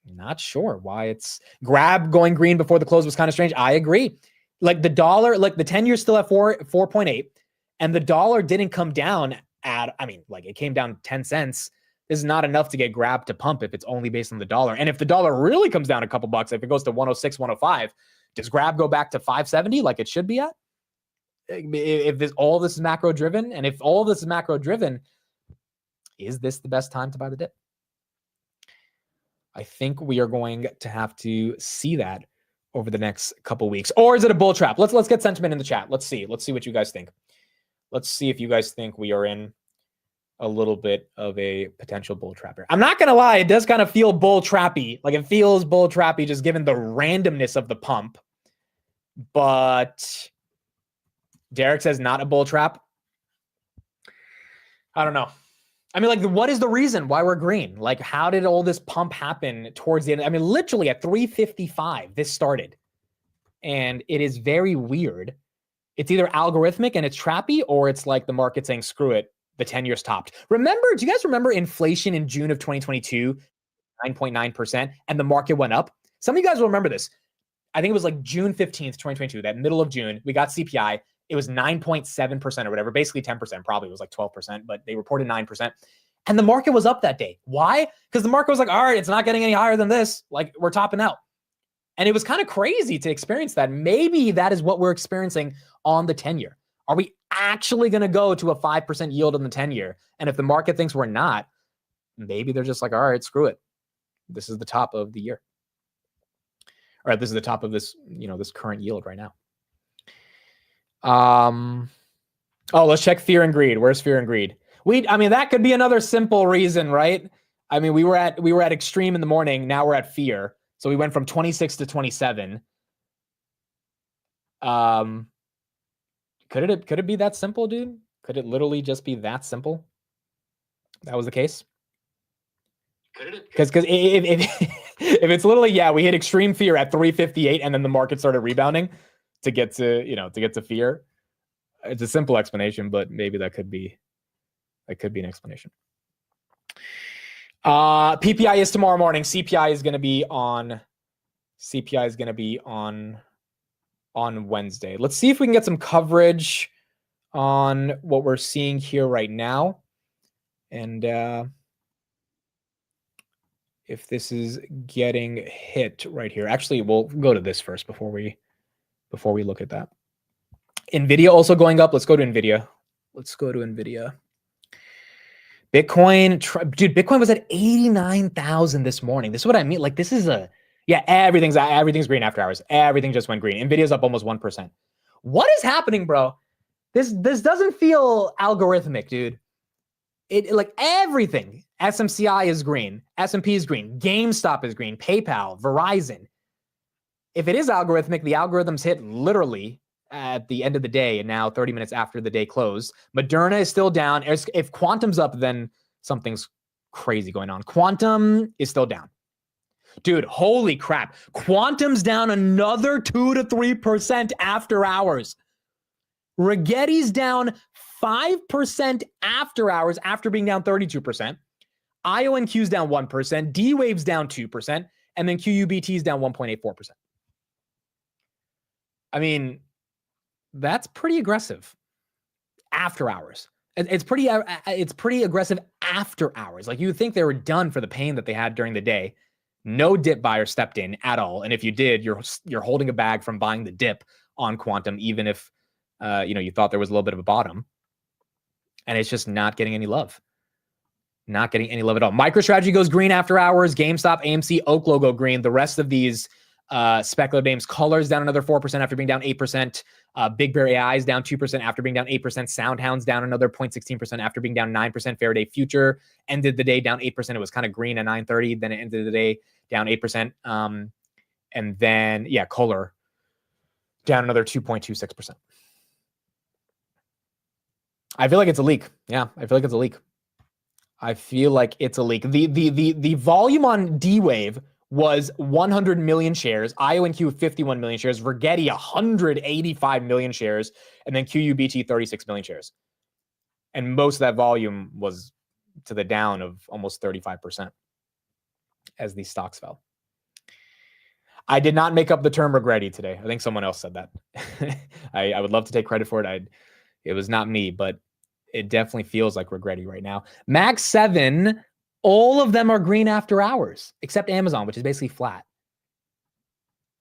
not sure why it's Grab going green before the close was kind of strange. I agree. Like the dollar, like the 10-year still at 4.8, and the dollar didn't come down it came down 10 cents. This is not enough to get Grab to pump if it's only based on the dollar. And if the dollar really comes down a couple bucks, if it goes to 106, 105, does Grab go back to 570 like it should be at? If all this is macro driven, and if all this is macro driven, is this the best time to buy the dip? I think we are going to have to see that over the next couple weeks. Or is it a bull trap? Let's get sentiment in the chat. Let's see what you guys think. Let's see if you guys think we are in a little bit of a potential bull trap here. I'm not going to lie. It does kind of feel bull trappy. Like it feels bull trappy just given the randomness of the pump. But Derek says not a bull trap. I don't know. I mean, like, what is the reason why we're green? Like, how did all this pump happen towards the end? I mean, literally at 3:55, this started. And it is very weird. It's either algorithmic and it's trappy, or it's like the market saying, screw it, the 10-year stopped. Remember, do you guys remember inflation in June of 2022, 9.9%, and the market went up? Some of you guys will remember this. I think it was like June 15th, 2022, that middle of June, we got CPI. It was 9.7% or whatever, basically 10%, probably it was like 12%, but they reported 9%. And the market was up that day. Why? Because the market was like, all right, it's not getting any higher than this. Like, we're topping out. And it was kind of crazy to experience that. Maybe that is what we're experiencing on the 10-year. Are we actually going to go to a 5% yield on the 10-year? And if the market thinks we're not, maybe they're just like, all right, screw it. This is the top of the year. All right, this is the top of this, this current yield right now. Let's check fear and greed. Where's fear and greed? That could be another simple reason, right? I mean, we were at extreme in the morning. Now we're at fear. So we went from 26 to 27. Could it be that simple, dude? Could it literally just be that simple? That was the case? Because if it's literally, we hit extreme fear at 3:58 and then the market started rebounding to get to fear. It's a simple explanation, but maybe that could be an explanation. PPI is tomorrow morning. CPI is going to be on Wednesday. Let's see if we can get some coverage on what we're seeing here right now. And if this is getting hit right here. Actually, we'll go to this first before we look at that. NVIDIA also going up. Let's go to NVIDIA. Bitcoin, Bitcoin was at 89,000 this morning. This is what I mean. Like, this is everything's green after hours. Everything just went green. NVIDIA's up almost 1%. What is happening, bro? This doesn't feel algorithmic, dude. It like everything. SMCI is green. S&P is green. GameStop is green. PayPal, Verizon. If it is algorithmic, the algorithms hit literally at the end of the day, and now 30 minutes after the day closed. Moderna is still down. If Quantum's up, then something's crazy going on. Quantum is still down. Dude, holy crap. Quantum's down another 2 to 3% after hours. Rigetti's down 5% after hours after being down 32%. IONQ's down 1%. D-Wave's down 2%. And then QUBT's down 1.84%. I mean, that's pretty aggressive after hours. It's pretty aggressive after hours. Like, you would think they were done for the pain that they had during the day. No dip buyer stepped in at all. And if you did, you're holding a bag from buying the dip on Quantum, even if you thought there was a little bit of a bottom. And it's just not getting any love. Not getting any love at all. MicroStrategy goes green after hours. GameStop, AMC, Oklo go green. The rest of these speculative names, Colors down another 4% after being down 8%. Big Bear AI is down 2% after being down 8%. SoundHound's down another 0.16% after being down 9%. Faraday Future ended the day down 8%. It was kind of green at 9:30. Then it ended the day down 8%. And then, Kohler down another 2.26%. I feel like it's a leak. Yeah, I feel like it's a leak. The volume on D-Wave was 100 million shares, IONQ 51 million shares, Rigetti 185 million shares, and then QUBT 36 million shares. And most of that volume was to the down of almost 35% as these stocks fell. I did not make up the term Rigetti today. I think someone else said that. I would love to take credit for it. It was not me, but it definitely feels like Rigetti right now. Mag 7, all of them are green after hours, except Amazon, which is basically flat.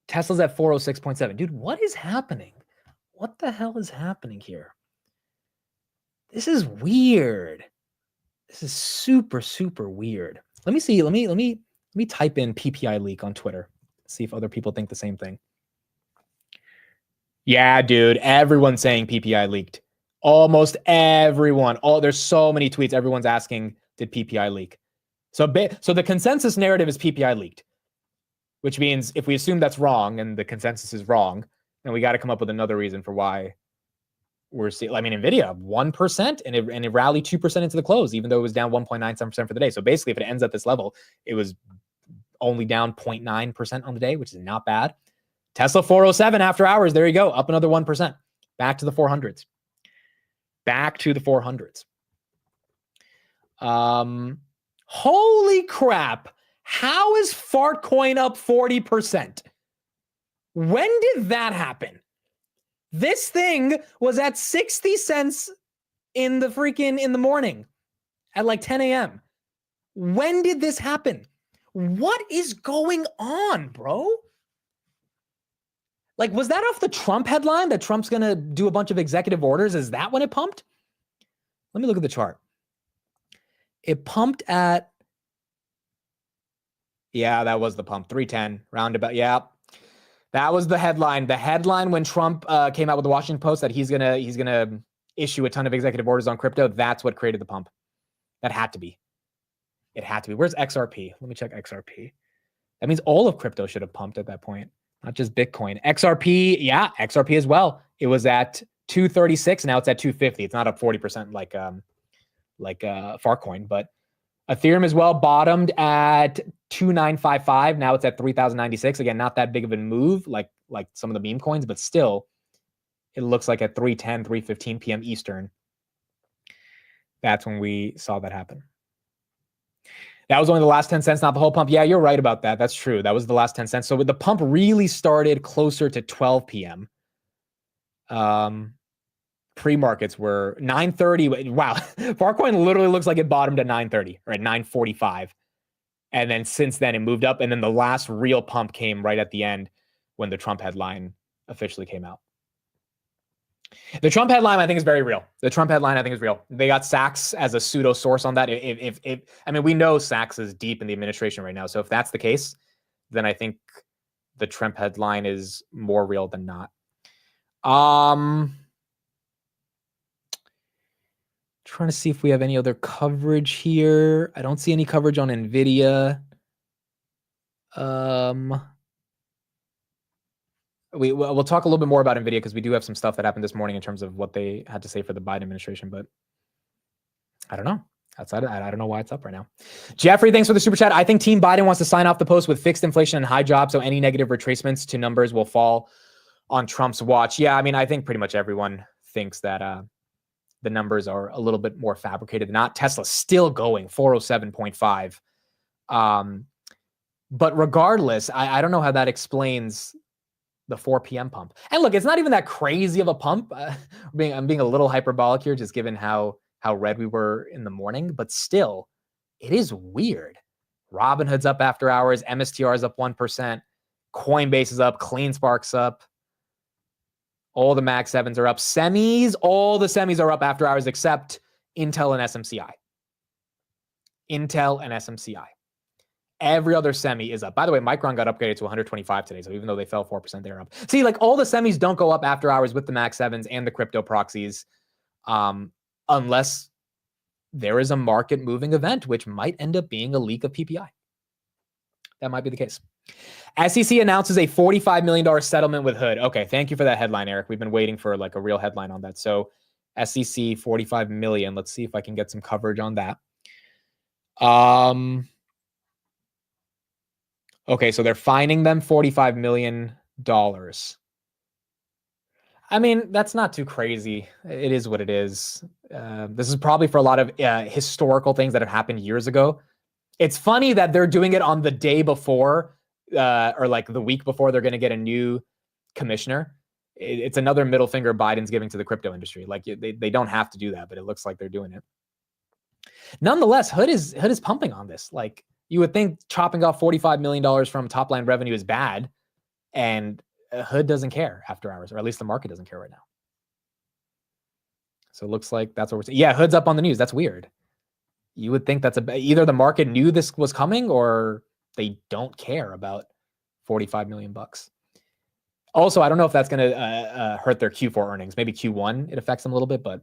Tesla's at 406.7. Dude, what is happening? What the hell is happening here? This is weird. This is super, super weird. Let me see. Let me type in PPI leak on Twitter. See if other people think the same thing. Yeah, dude. Everyone's saying PPI leaked. Almost everyone. There's so many tweets. Everyone's asking, did PPI leak? So the consensus narrative is PPI leaked, which means if we assume that's wrong and the consensus is wrong, then we got to come up with another reason for why we're seeing, I mean, NVIDIA 1% and it rallied 2% into the close, even though it was down 1.97% for the day. So basically, if it ends at this level, it was only down 0.9% on the day, which is not bad. Tesla 407 after hours. There you go. Up another 1%. Back to the 400s. Back to the 400s. Holy crap. How is Fartcoin up 40%? When did that happen? This thing was at 60 cents in the morning at like 10 a.m. When did this happen? What is going on, bro? Like, was that off the Trump headline that Trump's going to do a bunch of executive orders? Is that when it pumped? Let me look at the chart. It pumped at, yeah, that was the pump, 310, roundabout. Yeah, that was the headline. The headline when Trump came out with the Washington Post that he's gonna issue a ton of executive orders on crypto. That's what created the pump. That had to be. It had to be. Where's XRP? Let me check XRP. That means all of crypto should have pumped at that point, not just Bitcoin. XRP, yeah, XRP as well. It was at 236. Now it's at 250. It's not up 40% like Fartcoin, but Ethereum as well bottomed at 2955. Now it's at 3096. Again, not that big of a move like some of the meme coins, but still, it looks like at 3:10, 3:15 p.m. Eastern. That's when we saw that happen. That was only the last 10 cents, not the whole pump. Yeah, you're right about that. That's true. That was the last 10 cents. So the pump really started closer to 12 p.m. Pre-markets were 9:30. Wow. Fartcoin literally looks like it bottomed at 9:30 or at 9:45. And then since then it moved up. And then the last real pump came right at the end when the Trump headline officially came out. The Trump headline, I think, is very real. The Trump headline, I think, is real. They got Sachs as a pseudo source on that. I mean, we know Sachs is deep in the administration right now. So if that's the case, then I think the Trump headline is more real than not. Trying to see if we have any other coverage here. I don't see any coverage on NVIDIA. We'll talk a little bit more about NVIDIA because we do have some stuff that happened this morning in terms of what they had to say for the Biden administration, but I don't know. Outside of that, I don't know why it's up right now. Jeffrey, thanks for the super chat. I think Team Biden wants to sign off the post with fixed inflation and high jobs, so any negative retracements to numbers will fall on Trump's watch. Yeah, I mean, I think pretty much everyone thinks that the numbers are a little bit more fabricated than not. Tesla's still going 407.5. But regardless, I don't know how that explains the 4 p.m. pump. And look, it's not even that crazy of a pump. I'm being a little hyperbolic here, just given how red we were in the morning. But still, it is weird. Robinhood's up after hours. MSTR is up 1%. Coinbase is up. CleanSpark's up. All the Mag 7s are up. Semis, all the semis are up after hours except Intel and SMCI. Intel and SMCI. Every other semi is up. By the way, Micron got upgraded to 125 today, so even though they fell 4%, they're up. See, like all the semis don't go up after hours with the Mag 7s and the crypto proxies unless there is a market-moving event, which might end up being a leak of PPI. That might be the case. SEC announces a $45 million settlement with Hood. Okay, thank you for that headline, Eric. We've been waiting for like a real headline on that. So SEC $45 million. Let's see if I can get some coverage on that. Okay, so they're fining them $45 million. I mean, that's not too crazy. It is what it is. This is probably for a lot of historical things that have happened years ago. It's funny that they're doing it on the day before or like the week before they're going to get a new commissioner. It's another middle finger Biden's giving to the crypto industry. Like they don't have to do that, but it looks like they're doing it. Nonetheless, Hood is pumping on this. Like you would think chopping off $45 million from top line revenue is bad, and Hood doesn't care after hours, or at least the market doesn't care right now. So it looks like that's what we're saying. Yeah, Hood's up on the news. That's weird. You would think that's either the market knew this was coming or they don't care about $45 million. Also, I don't know if that's going to hurt their Q4 earnings. Maybe Q1 it affects them a little bit, but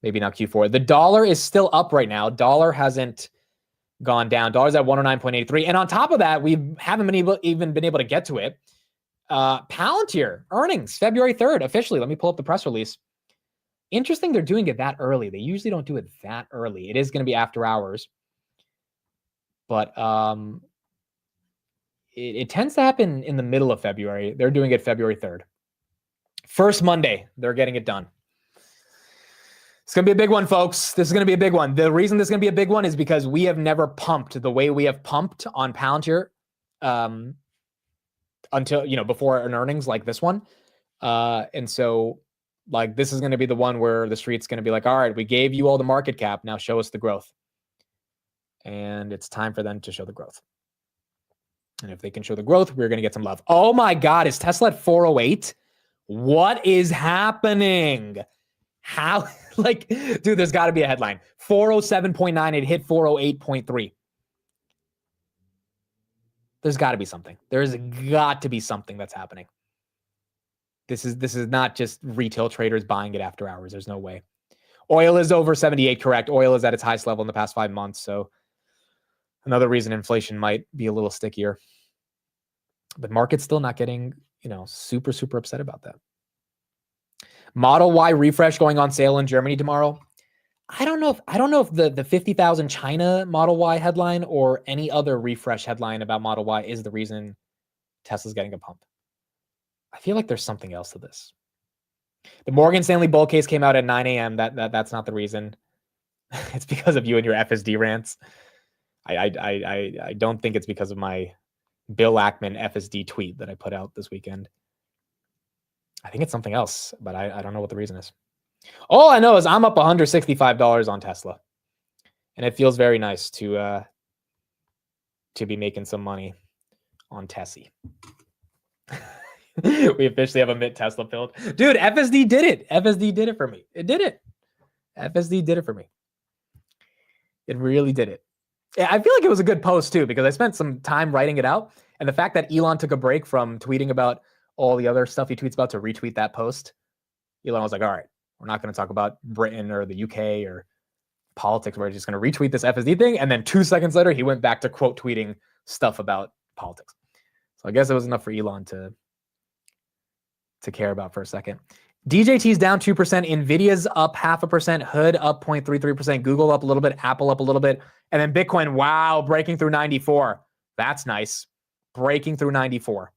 maybe not Q4. The dollar is still up right now. Dollar hasn't gone down. Dollar's at 109.83. And on top of that, we haven't even been able to get to it. Palantir earnings February 3rd officially. Let me pull up the press release. Interesting they're doing it that early. They usually don't do it that early. It is going to be after hours. But it tends to happen in the middle of February. They're doing it February 3rd. First Monday, they're getting it done. It's going to be a big one, folks. This is going to be a big one. The reason this is going to be a big one is because we have never pumped the way we have pumped on Palantir until, before an earnings like this one. And so, like, this is going to be the one where the street's going to be like, all right, we gave you all the market cap. Now show us the growth. And it's time for them to show the growth. And if they can show the growth, we're going to get some love. Oh my God, is Tesla at 408? What is happening? How, like, dude, there's got to be a headline. 407.9, it hit 408.3. There's got to be something. There's got to be something that's happening. This is not just retail traders buying it after hours. There's no way. Oil is over 78, correct. Oil is at its highest level in the past 5 months. So another reason inflation might be a little stickier. But market's still not getting, super, super upset about that. Model Y refresh going on sale in Germany tomorrow. I don't know if the 50,000 China Model Y headline or any other refresh headline about Model Y is the reason Tesla's getting a pump. I feel like there's something else to this. The Morgan Stanley bull case came out at 9 a.m. That's not the reason. It's because of you and your FSD rants. I don't think it's because of my Bill Ackman FSD tweet that I put out this weekend. I think it's something else, but I don't know what the reason is. All I know is I'm up $165 on Tesla, and it feels very nice to be making some money on Tessie. We officially have a mint Tesla build. Dude, FSD did it. FSD did it for me. It did it. FSD did it for me. It really did it. I feel like it was a good post too, because I spent some time writing it out. And the fact that Elon took a break from tweeting about all the other stuff he tweets about to retweet that post, Elon was like, all right, we're not going to talk about Britain or the UK or politics. We're just going to retweet this FSD thing. And then 2 seconds later, he went back to quote tweeting stuff about politics. So I guess it was enough for Elon to care about for a second. DJT's down 2%. NVIDIA's up 0.5%. Hood up 0.33%. Google up a little bit. Apple up a little bit. And then Bitcoin, wow, breaking through 94. That's nice. Breaking through 94.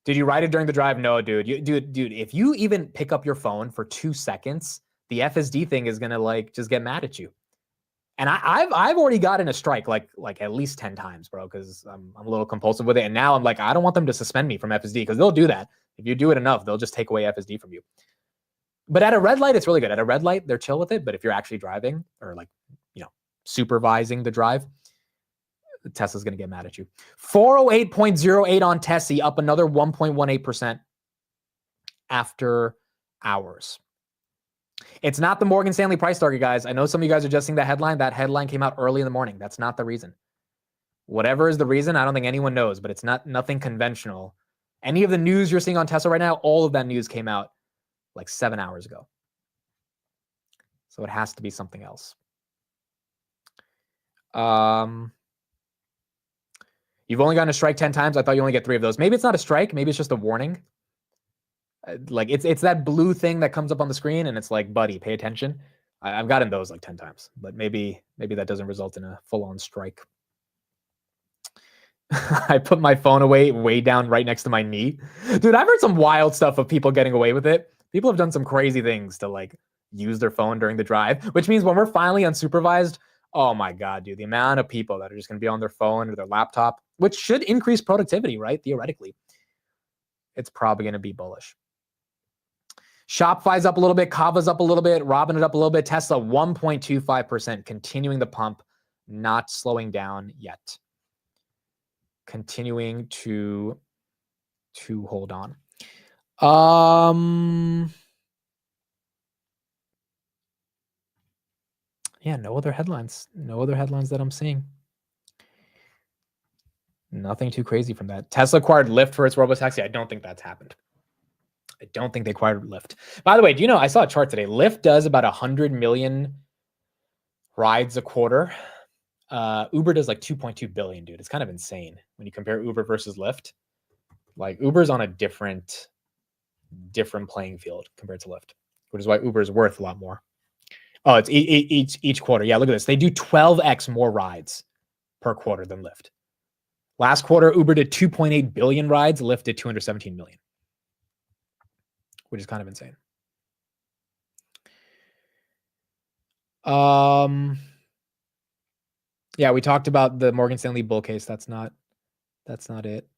Did you write it during the drive? No, dude. Dude, if you even pick up your phone for 2 seconds, the FSD thing is gonna just get mad at you. And I've already gotten a strike like at least 10 times, bro, because I'm a little compulsive with it. And now I'm like, I don't want them to suspend me from FSD, because they'll do that. If you do it enough, they'll just take away FSD from you. But at a red light, it's really good. At a red light, they're chill with it. But if you're actually driving or supervising the drive, Tesla's going to get mad at you. 408.08 on Tessie, up another 1.18% after hours. It's not the Morgan Stanley price target, guys. I know some of you guys are just seeing that headline. That headline came out early in the morning. That's not the reason. Whatever is the reason, I don't think anyone knows, but it's nothing conventional. Any of the news you're seeing on Tesla right now, all of that news came out like 7 hours ago. So it has to be something else. You've only gotten a strike 10 times. I thought you only get 3 of those. Maybe it's not a strike. Maybe it's just a warning. Like it's that blue thing that comes up on the screen and it's like, buddy, pay attention. I've gotten those like 10 times, but maybe that doesn't result in a full-on strike. I put my phone away way down right next to my knee. Dude, I've heard some wild stuff of people getting away with it. People have done some crazy things to like use their phone during the drive, which means when we're finally unsupervised, oh my God, dude, the amount of people that are just going to be on their phone or their laptop, which should increase productivity, right? Theoretically, it's probably going to be bullish. Shopify's up a little bit. Kava's up a little bit. Robinhood up a little bit. Tesla 1.25%, continuing the pump, not slowing down yet. Continuing to hold on. Yeah, no other headlines. No other headlines that I'm seeing. Nothing too crazy from that. Tesla acquired Lyft for its robotaxi. I don't think that's happened. I don't think they acquired Lyft. By the way, do you know, I saw a chart today. Lyft does about 100 million rides a quarter. Uber does like 2.2 billion, dude. It's kind of insane when you compare Uber versus Lyft. Like Uber's on a different playing field compared to Lyft. which is why Uber is worth a lot more. Oh, it's each quarter. Yeah, look at this. They do 12x more rides per quarter than Lyft. Last quarter, Uber did 2.8 billion rides. Lyft did 217 million, which is kind of insane. Yeah, we talked about the Morgan Stanley bull case. That's not it.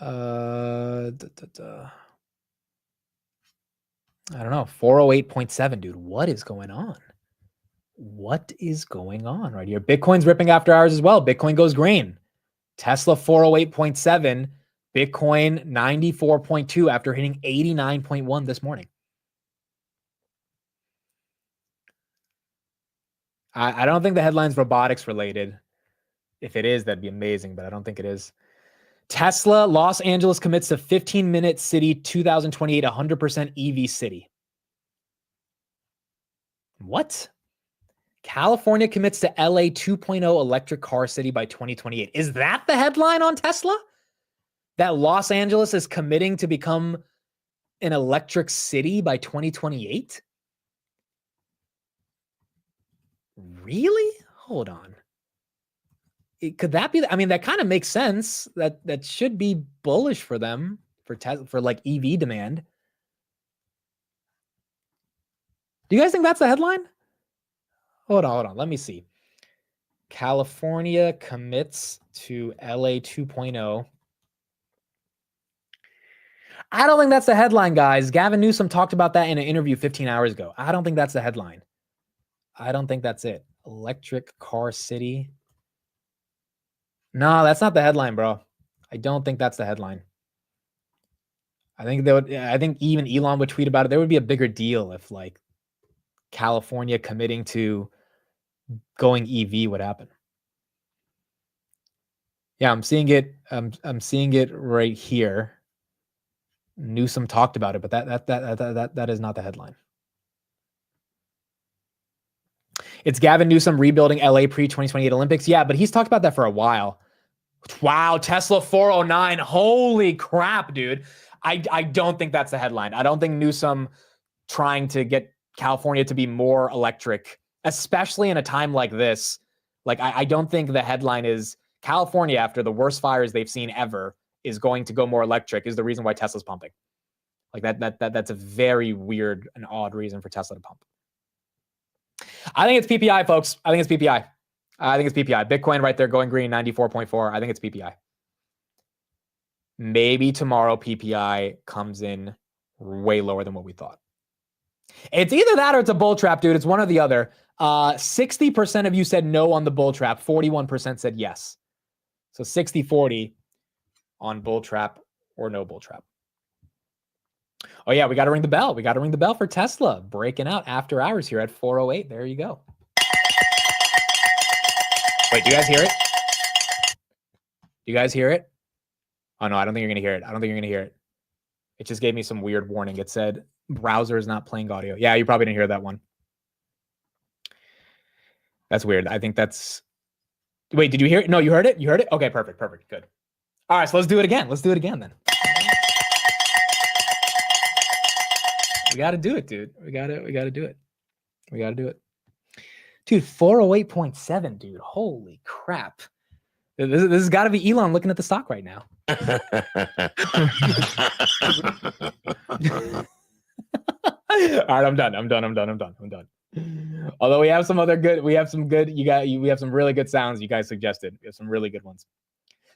I don't know. 408.7, dude. What is going on? What is going on right here? Bitcoin's ripping after hours as well. Bitcoin goes green. Tesla 408.7, Bitcoin 94.2 after hitting 89.1 this morning. I don't think the headline's robotics related. If it is, that'd be amazing, but I don't think it is. Tesla, Los Angeles commits to 15-minute city 2028, 100% EV city. What? California commits to LA 2.0 electric car city by 2028. Is that the headline on Tesla? That Los Angeles is committing to become an electric city by 2028? Really? Hold on. Could that be? I mean, that kind of makes sense. That should be bullish for them, for Tesla, for like EV demand. Do you guys think that's the headline? Hold on. Let me see. California commits to LA 2.0. I don't think that's the headline, guys. Gavin Newsom talked about that in an interview 15 hours ago. I don't think that's the headline. I don't think that's it. Electric car city. No, that's not the headline, bro. I don't think that's the headline. I think even Elon would tweet about it. There would be a bigger deal if like California committing to going EV would happen. Yeah, I'm seeing it. I'm seeing it right here. Newsom talked about it, but that is not the headline. It's Gavin Newsom rebuilding LA pre-2028 Olympics. Yeah, but he's talked about that for a while. Wow, Tesla 409. Holy crap, dude. I don't think that's the headline. I don't think Newsom trying to get California to be more electric, especially in a time like this. Like, I don't think the headline is California, after the worst fires they've seen ever, is going to go more electric, is the reason why Tesla's pumping. Like that's a very weird and odd reason for Tesla to pump. I think it's PPI, folks. I think it's PPI. Bitcoin right there going green, 94.4. I think it's PPI. Maybe tomorrow PPI comes in way lower than what we thought. It's either that or it's a bull trap, dude. It's one or the other. 60% of you said no on the bull trap. 41% said yes. So 60-40 on bull trap or no bull trap. Oh, yeah, we got to ring the bell. We got to ring the bell for Tesla breaking out after hours here at 4:08. There you go. Wait, do you guys hear it? Do you guys hear it? Oh, no, I don't think you're going to hear it. I don't think you're going to hear it. It just gave me some weird warning. It said browser is not playing audio. Yeah, you probably didn't hear that one. That's weird. I think that's... Wait, did you hear it? No, you heard it? You heard it? Okay, perfect. Good. All right, so let's do it again. Let's do it again then. We got to do it, dude. We got to do it. We got to do it. Dude, 408.7, dude. Holy crap. This has got to be Elon looking at the stock right now. All right, I'm done. Although we have some good, we have some really good sounds you guys suggested. We have some really good ones.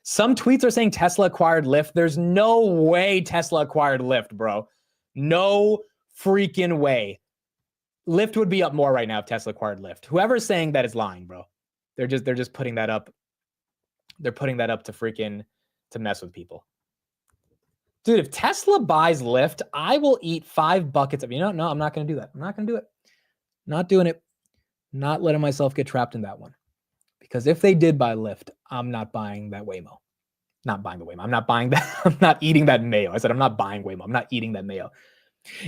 Some tweets are saying Tesla acquired Lyft. There's no way Tesla acquired Lyft, bro. No freaking way. Lyft would be up more right now if Tesla acquired Lyft. Whoever's saying that is lying, bro. They're just putting that up. They're putting that up to mess with people. Dude, if Tesla buys Lyft, I will eat 5 buckets of, no, I'm not going to do that. I'm not going to do it. Not doing it. Not letting myself get trapped in that one. Because if they did buy Lyft, I'm not buying that Waymo. Not buying the Waymo. I'm not buying that. I'm not eating that mayo. I said, I'm not buying Waymo. I'm not eating that mayo.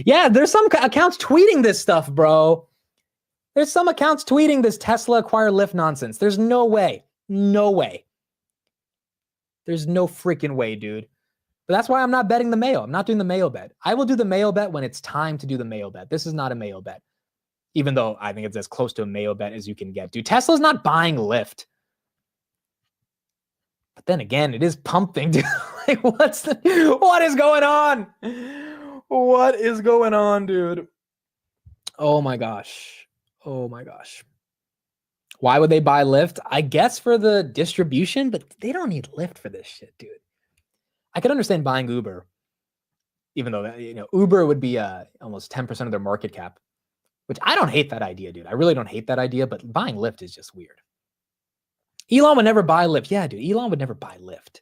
Yeah, there's some accounts tweeting this stuff, bro. There's some accounts tweeting this Tesla acquire Lyft nonsense. There's no way. No way. There's no freaking way, dude. But that's why I'm not betting the Mayo. I'm not doing the Mayo bet. I will do the Mayo bet when it's time to do the Mayo bet. This is not a Mayo bet, even though I think it's as close to a Mayo bet as you can get. Dude, Tesla's not buying Lyft. But then again, it is pumping. Dude. Like, what is going on? What is going on, dude? Oh my gosh. Oh my gosh. Why would they buy Lyft? I guess for the distribution, but they don't need Lyft for this shit, dude. I could understand buying Uber, even though Uber would be almost 10% of their market cap, which I don't hate that idea, dude. I really don't hate that idea, but buying Lyft is just weird. Elon would never buy Lyft. Yeah, dude, Elon would never buy Lyft.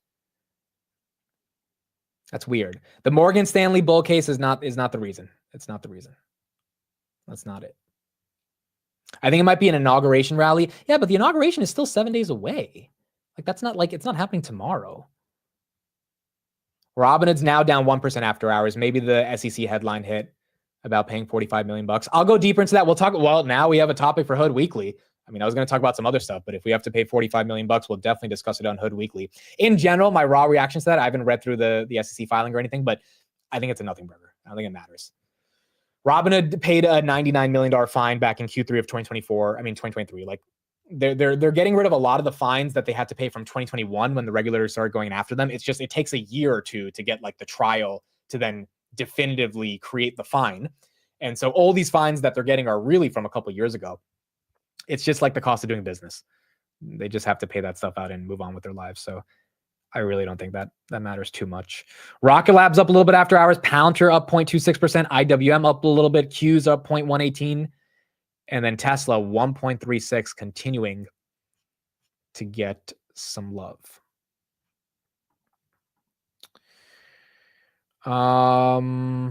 That's weird. The Morgan Stanley bull case is not the reason. It's not the reason. That's not it. I think it might be an inauguration rally. Yeah, but the inauguration is still 7 days away. It's not happening tomorrow. Robinhood's now down 1% after hours. Maybe the SEC headline hit about paying $45 million. I'll go deeper into that. Now we have a topic for Hood Weekly. I mean, I was going to talk about some other stuff, but if we have to pay $45 million, we'll definitely discuss it on Hood Weekly. In general, my raw reactions to that, I haven't read through the SEC filing or anything, but I think it's a nothing burger. I don't think it matters. Robinhood paid a $99 million fine back in Q3 of 2023. Like they're getting rid of a lot of the fines that they had to pay from 2021 when the regulators started going after them. It's just, it takes a year or two to get like the trial to then definitively create the fine. And so all these fines that they're getting are really from a couple of years ago. It's just like the cost of doing business. They just have to pay that stuff out and move on with their lives. So I really don't think that matters too much. Rocket Lab's up a little bit after hours. Palantir up 0.26%. IWM up a little bit. Q's up 0.118. And then Tesla 1.36, continuing to get some love. All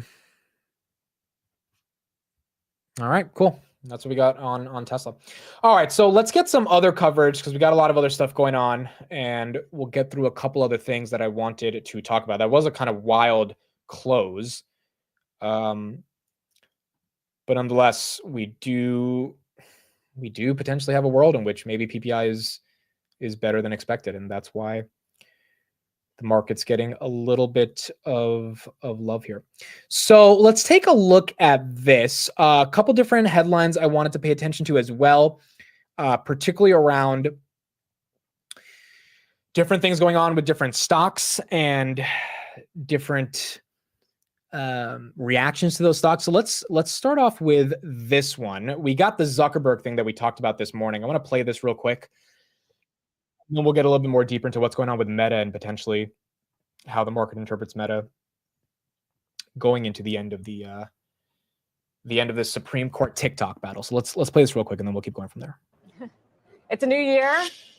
right, cool. That's what we got on Tesla. All right, so let's get some other coverage because we got a lot of other stuff going on, and we'll get through a couple other things that I wanted to talk about. That was a kind of wild close, but nonetheless, we do potentially have a world in which maybe PPI is better than expected, and that's why the market's getting a little bit of love here. So let's take a look at this. A couple different headlines I wanted to pay attention to as well, particularly around different things going on with different stocks and different reactions to those stocks. So let's start off with this one. We got the Zuckerberg thing that we talked about this morning. I want to play this real quick. And then we'll get a little bit more deeper into what's going on with Meta and potentially how the market interprets Meta going into the end of the Supreme Court TikTok battle. So let's play this real quick and then we'll keep going from there. It's a new year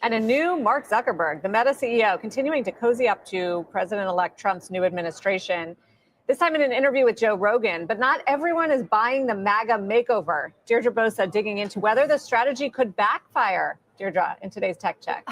and a new Mark Zuckerberg, the Meta CEO, continuing to cozy up to President-elect Trump's new administration. This time in an interview with Joe Rogan, but not everyone is buying the MAGA makeover. Deirdre Bosa digging into whether the strategy could backfire. Deirdre, in today's Tech Check.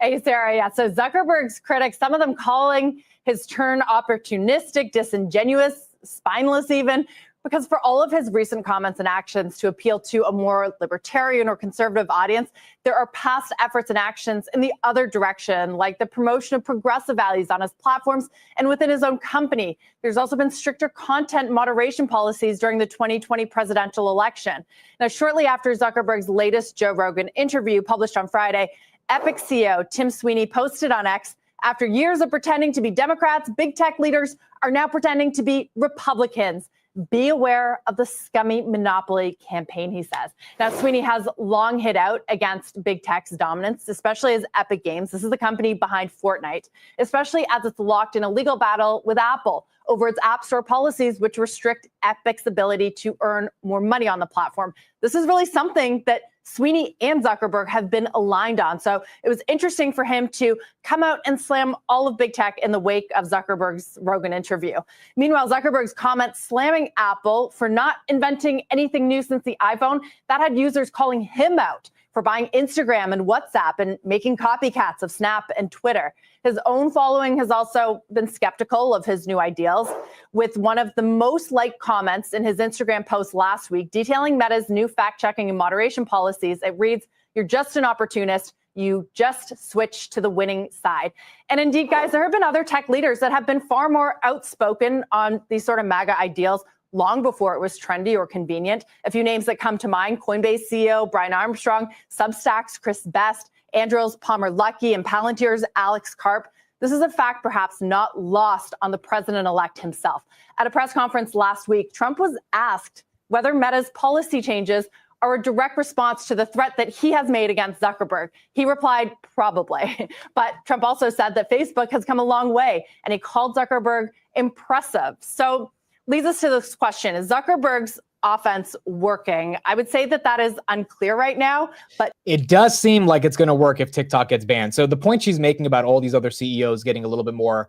Hey, Sarah. Yeah, so Zuckerberg's critics, some of them calling his turn opportunistic, disingenuous, spineless even, because for all of his recent comments and actions to appeal to a more libertarian or conservative audience, there are past efforts and actions in the other direction, like the promotion of progressive values on his platforms and within his own company. There's also been stricter content moderation policies during the 2020 presidential election. Now, shortly after Zuckerberg's latest Joe Rogan interview published on Friday, Epic CEO Tim Sweeney posted on X, after years of pretending to be Democrats, big tech leaders are now pretending to be Republicans. Be aware of the scummy monopoly campaign, he says. Now, Sweeney has long hit out against big tech's dominance, especially as Epic Games. This is the company behind Fortnite, especially as it's locked in a legal battle with Apple over its App Store policies, which restrict Epic's ability to earn more money on the platform. This is really something that Sweeney and Zuckerberg have been aligned on. So it was interesting for him to come out and slam all of big tech in the wake of Zuckerberg's Rogan interview. Meanwhile, Zuckerberg's comments slamming Apple for not inventing anything new since the iPhone, that had users calling him out for buying Instagram and WhatsApp and making copycats of Snap and Twitter. His own following has also been skeptical of his new ideals, with one of the most liked comments in his Instagram post last week detailing Meta's new fact-checking and moderation policies. It reads, "You're just an opportunist. You just switch to the winning side. And indeed, guys, there have been other tech leaders that have been far more outspoken on these sort of MAGA ideals long before it was trendy or convenient. A few names that come to mind: Coinbase CEO Brian Armstrong, Substack's Chris Best, Andrew's Palmer Luckey, and Palantir's Alex Karp. This is a fact perhaps not lost on the president-elect himself. At a press conference last week, Trump was asked whether Meta's policy changes are a direct response to the threat that he has made against Zuckerberg. He replied, probably. But Trump also said that Facebook has come a long way, and he called Zuckerberg impressive. So leads us to this question: is Zuckerberg's offense working? I would say that is unclear right now, but it does seem like it's going to work if TikTok gets banned. So the point she's making about all these other CEOs getting a little bit more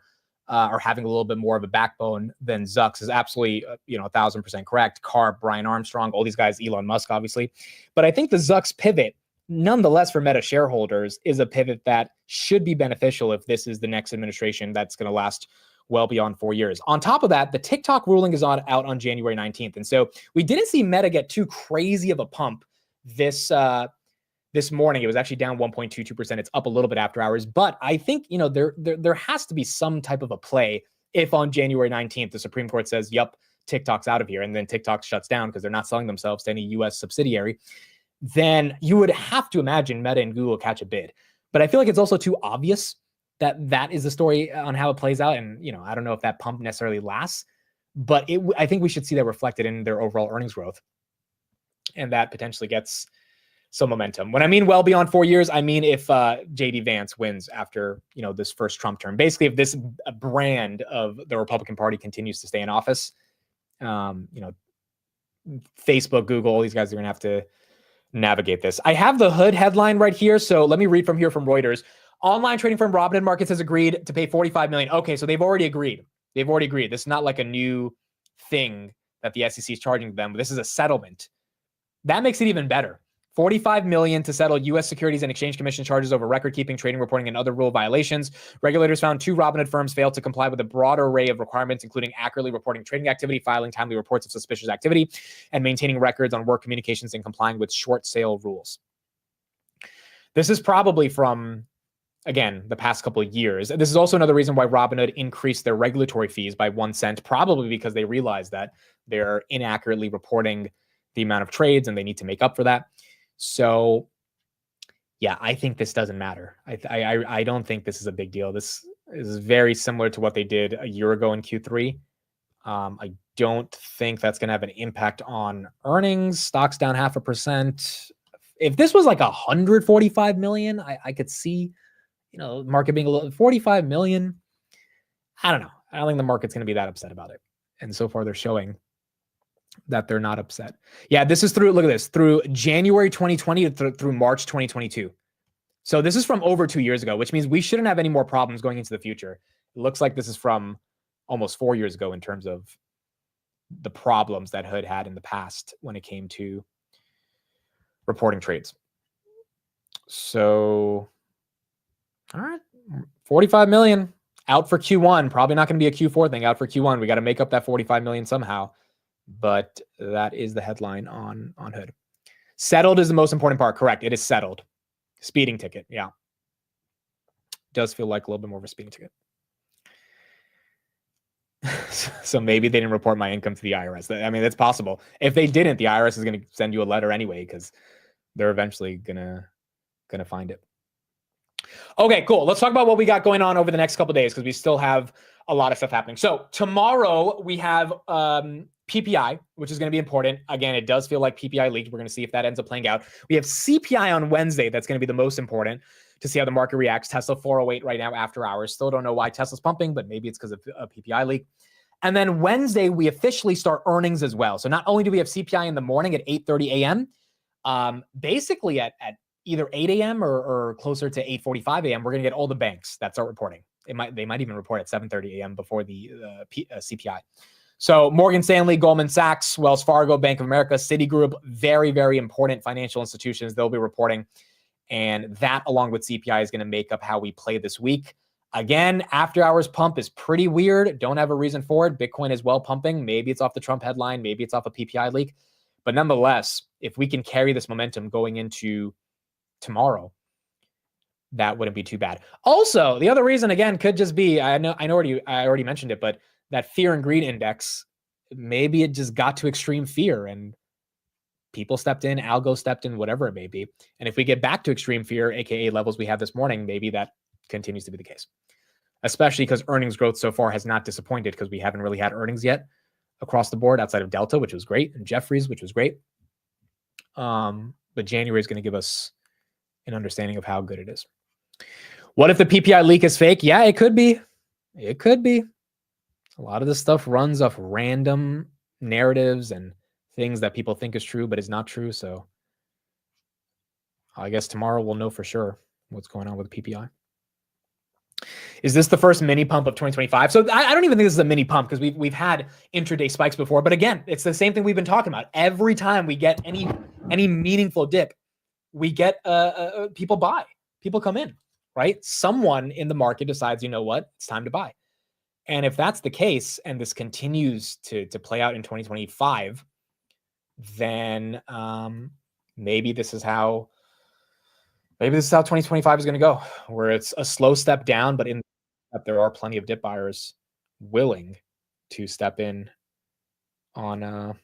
or having a little bit more of a backbone than Zuck's is absolutely, 1,000% correct. Karp, Brian Armstrong, all these guys, Elon Musk, obviously. But I think the Zuck's pivot, nonetheless, for Meta shareholders, is a pivot that should be beneficial if this is the next administration that's going to last well beyond 4 years. On top of that, the TikTok ruling is out on January 19th. And so we didn't see Meta get too crazy of a pump this morning. It was actually down 1.22%. It's up a little bit after hours. But I think, there has to be some type of a play if on January 19th, the Supreme Court says, yep, TikTok's out of here, and then TikTok shuts down because they're not selling themselves to any U.S. subsidiary, then you would have to imagine Meta and Google catch a bid. But I feel like it's also too obvious that is the story on how it plays out. And, I don't know if that pump necessarily lasts, but I think we should see that reflected in their overall earnings growth. And that potentially gets some momentum. When I mean well beyond 4 years, I mean if JD Vance wins after, this first Trump term. Basically, if this brand of the Republican Party continues to stay in office, Facebook, Google, all these guys are going to have to navigate this. I have the Hood headline right here. So let me read from Reuters. Online trading firm Robinhood Markets has agreed to pay $45 million. Okay, so they've already agreed. This is not like a new thing that the SEC is charging them. This is a settlement. That makes it even better. $45 million to settle U.S. Securities and Exchange Commission charges over record-keeping, trading, reporting, and other rule violations. Regulators found 2 Robinhood firms failed to comply with a broad array of requirements, including accurately reporting trading activity, filing timely reports of suspicious activity, and maintaining records on work communications and complying with short sale rules. This is probably from, again, the past couple of years. This is also another reason why Robinhood increased their regulatory fees by 1 cent, probably because they realized that they're inaccurately reporting the amount of trades and they need to make up for that. So, yeah, I think this doesn't matter. I don't think this is a big deal. This is very similar to what they did a year ago in Q3. I don't think that's going to have an impact on earnings. Stock's down 0.5%. If this was like 145 million, I could see, market being a little 45 million. I don't know. I don't think the market's going to be that upset about it. And so far they're showing that they're not upset. Yeah, this is through, look at this, through January 2020 through March 2022. So this is from over 2 years ago, which means we shouldn't have any more problems going into the future. It looks like this is from almost 4 years ago in terms of the problems that Hood had in the past when it came to reporting trades. So, all right, 45 million out for Q1. Probably not going to be a Q4 thing. Out for Q1. We got to make up that 45 million somehow. But that is the headline on Hood. Settled is the most important part. Correct. It is settled. Speeding ticket. Yeah. Does feel like a little bit more of a speeding ticket. So maybe they didn't report my income to the IRS. I mean, that's possible. If they didn't, the IRS is going to send you a letter anyway, because they're eventually gonna find it. Okay, cool. Let's talk about what we got going on over the next couple of days, because we still have a lot of stuff happening. So tomorrow we have PPI, which is going to be important. Again, it does feel like PPI leaked. We're going to see if that ends up playing out. We have CPI on Wednesday. That's going to be the most important to see how the market reacts. Tesla 408 right now after hours. Still don't know why Tesla's pumping, but maybe it's because of a PPI leak. And then Wednesday, we officially start earnings as well. So not only do we have CPI in the morning at 8:30 a.m., basically at either 8 a.m. or closer to 8:45 a.m., we're going to get all the banks that start reporting. They might even report at 7:30 a.m. before the CPI. So Morgan Stanley, Goldman Sachs, Wells Fargo, Bank of America, Citigroup, very, very important financial institutions. They'll be reporting. And that, along with CPI, is going to make up how we play this week. Again, after hours pump is pretty weird. Don't have a reason for it. Bitcoin is well pumping. Maybe it's off the Trump headline. Maybe it's off a PPI leak. But nonetheless, if we can carry this momentum going into tomorrow, that wouldn't be too bad. Also, the other reason again could just be I already mentioned it, but that fear and greed index, maybe it just got to extreme fear and people stepped in, algo stepped in, whatever it may be. And if we get back to extreme fear, aka levels we had this morning, maybe that continues to be the case. Especially because earnings growth so far has not disappointed, because we haven't really had earnings yet across the board outside of Delta, which was great, and Jeffries, which was great. But January is going to give us an understanding of how good it is. What if the PPI leak is fake? Yeah, it could be. It could be. A lot of this stuff runs off random narratives and things that people think is true, but is not true. So I guess tomorrow we'll know for sure what's going on with PPI. Is this the first mini pump of 2025? So I don't even think this is a mini pump, because we've had intraday spikes before. But again, it's the same thing we've been talking about. Every time we get any meaningful dip, we get people buy, people come in, right? Someone in the market decides, you know what, it's time to buy. And if that's the case, and this continues to play out in 2025, then maybe this is how 2025 is going to go, where it's a slow step down, but in that there are plenty of dip buyers willing to step in on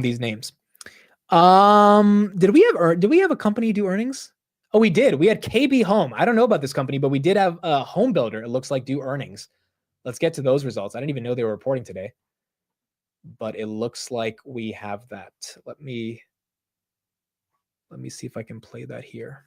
these names. Did we have a company do earnings? Oh, we did. We had KB Home. I don't know about this company, but we did have a home builder, it looks like, do earnings. Let's get to those results. I didn't even know they were reporting today, but it looks like we have that. Let me see if I can play that here.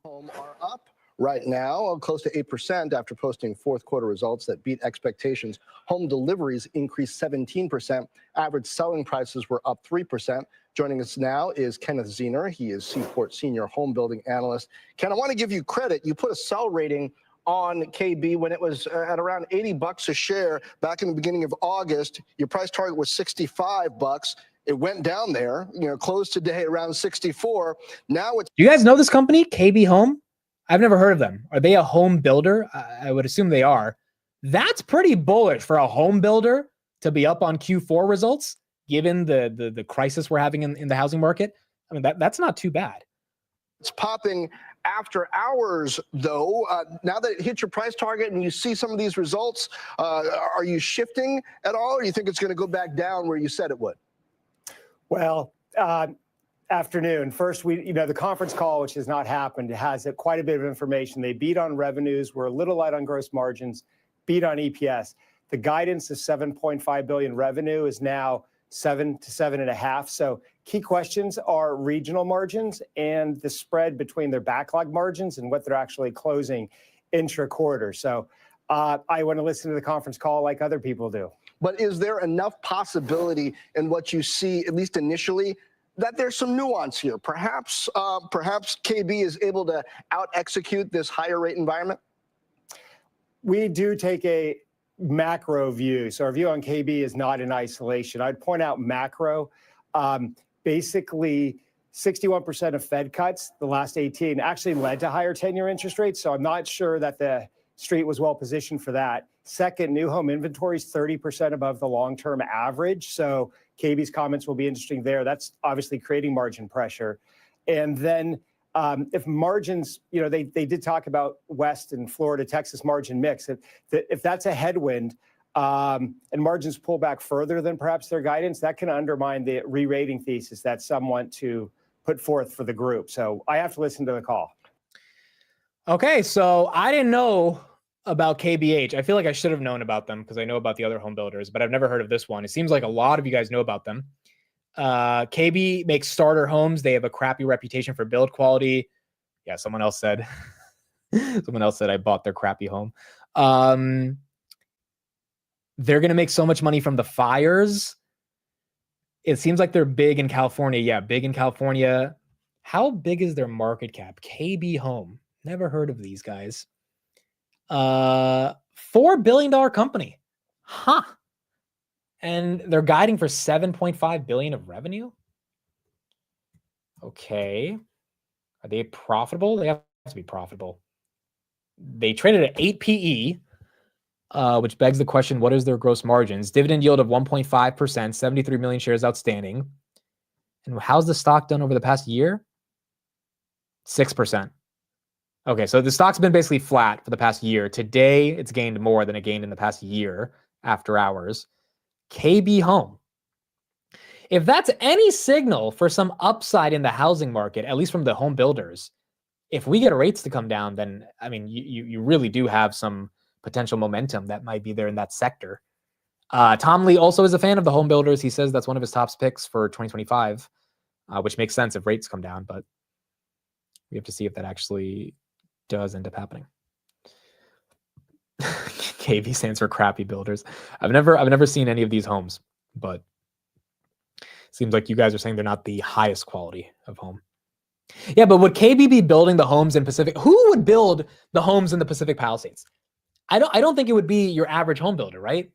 Home are up right now, close to 8% after posting fourth quarter results that beat expectations. Home deliveries increased 17%. Average selling prices were up 3%. Joining us now is Kenneth Zener. He is Seaport Senior Home Building Analyst. Ken, I want to give you credit. You put a sell rating on KB when it was at around $80 a share back in the beginning of August. Your price target was $65. It went down there, closed today around 64. Now it's. Do you guys know this company, KB Home? I've never heard of them. Are they a home builder? I would assume they are. That's pretty bullish for a home builder to be up on Q4 results, given the crisis we're having in the housing market. I mean, that's not too bad. It's popping after hours, though. Now that it hit your price target and you see some of these results, are you shifting at all, or do you think it's going to go back down where you said it would? Well, afternoon. First, the conference call, which has not happened, has quite a bit of information. They beat on revenues, were a little light on gross margins, beat on EPS. The guidance of $7.5 billion revenue is now 7 to 7.5. So key questions are regional margins and the spread between their backlog margins and what they're actually closing intra-quarter. So I want to listen to the conference call like other people do. But is there enough possibility in what you see, at least initially, that there's some nuance here? Perhaps KB is able to out-execute this higher rate environment? We do take a macro view. So our view on KB is not in isolation. I'd point out macro. Basically, 61% of Fed cuts, the last 18, actually led to higher 10-year interest rates. So I'm not sure that the street was well positioned for that. Second, new home inventory is 30% above the long-term average. So KB's comments will be interesting there. That's obviously creating margin pressure. And then if margins, they did talk about West and Florida, Texas margin mix. If that's a headwind and margins pull back further than perhaps their guidance, that can undermine the re-rating thesis that some want to put forth for the group. So I have to listen to the call. Okay, so I didn't know about KBH. I feel like I should have known about them because I know about the other home builders, but I've never heard of this one. It seems like a lot of you guys know about them. KB makes starter homes. They have a crappy reputation for build quality. Yeah, someone else said I bought their crappy home. They're going to make so much money from the fires. It seems like they're big in California. Yeah, big in California. How big is their market cap? KB Home. Never heard of these guys. $4 billion company. Huh. And they're guiding for $7.5 billion of revenue. Okay. Are they profitable? They have to be profitable. They traded at 8 PE, which begs the question, what is their gross margins? Dividend yield of 1.5%, 73 million shares outstanding. And how's the stock done over the past year? 6%. Okay, so the stock's been basically flat for the past year. Today, it's gained more than it gained in the past year after hours. KB Home. If that's any signal for some upside in the housing market, at least from the home builders, if we get rates to come down, then, I mean, you really do have some potential momentum that might be there in that sector. Tom Lee also is a fan of the home builders. He says that's one of his top picks for 2025, which makes sense if rates come down, but we have to see if that actually does end up happening. KB stands for crappy builders. I've never seen any of these homes, but seems like you guys are saying they're not the highest quality of home. Yeah, but would KB be building the homes in Pacific? Who would build the homes in the Pacific Palisades? I don't think it would be your average home builder, right?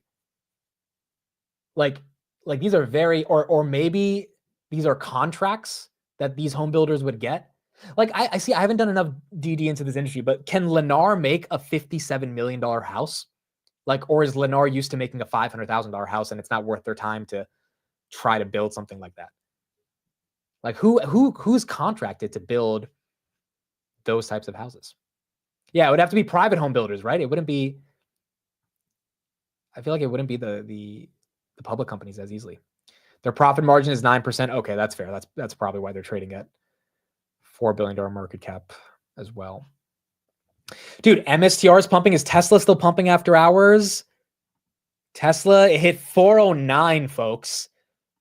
Like these are very, or maybe these are contracts that these home builders would get. Like I see, I haven't done enough DD into this industry, but can Lennar make a $57 million house? Like, or is Lennar used to making a $500,000 house and it's not worth their time to try to build something like that? Like who's contracted to build those types of houses? Yeah, it would have to be private home builders, right? It wouldn't be, I feel like it wouldn't be the public companies as easily. Their profit margin is 9%. Okay, that's fair. That's probably why they're trading at $4 billion market cap as well. Dude, MSTR is pumping. Is Tesla still pumping after hours? Tesla, it hit 409, folks.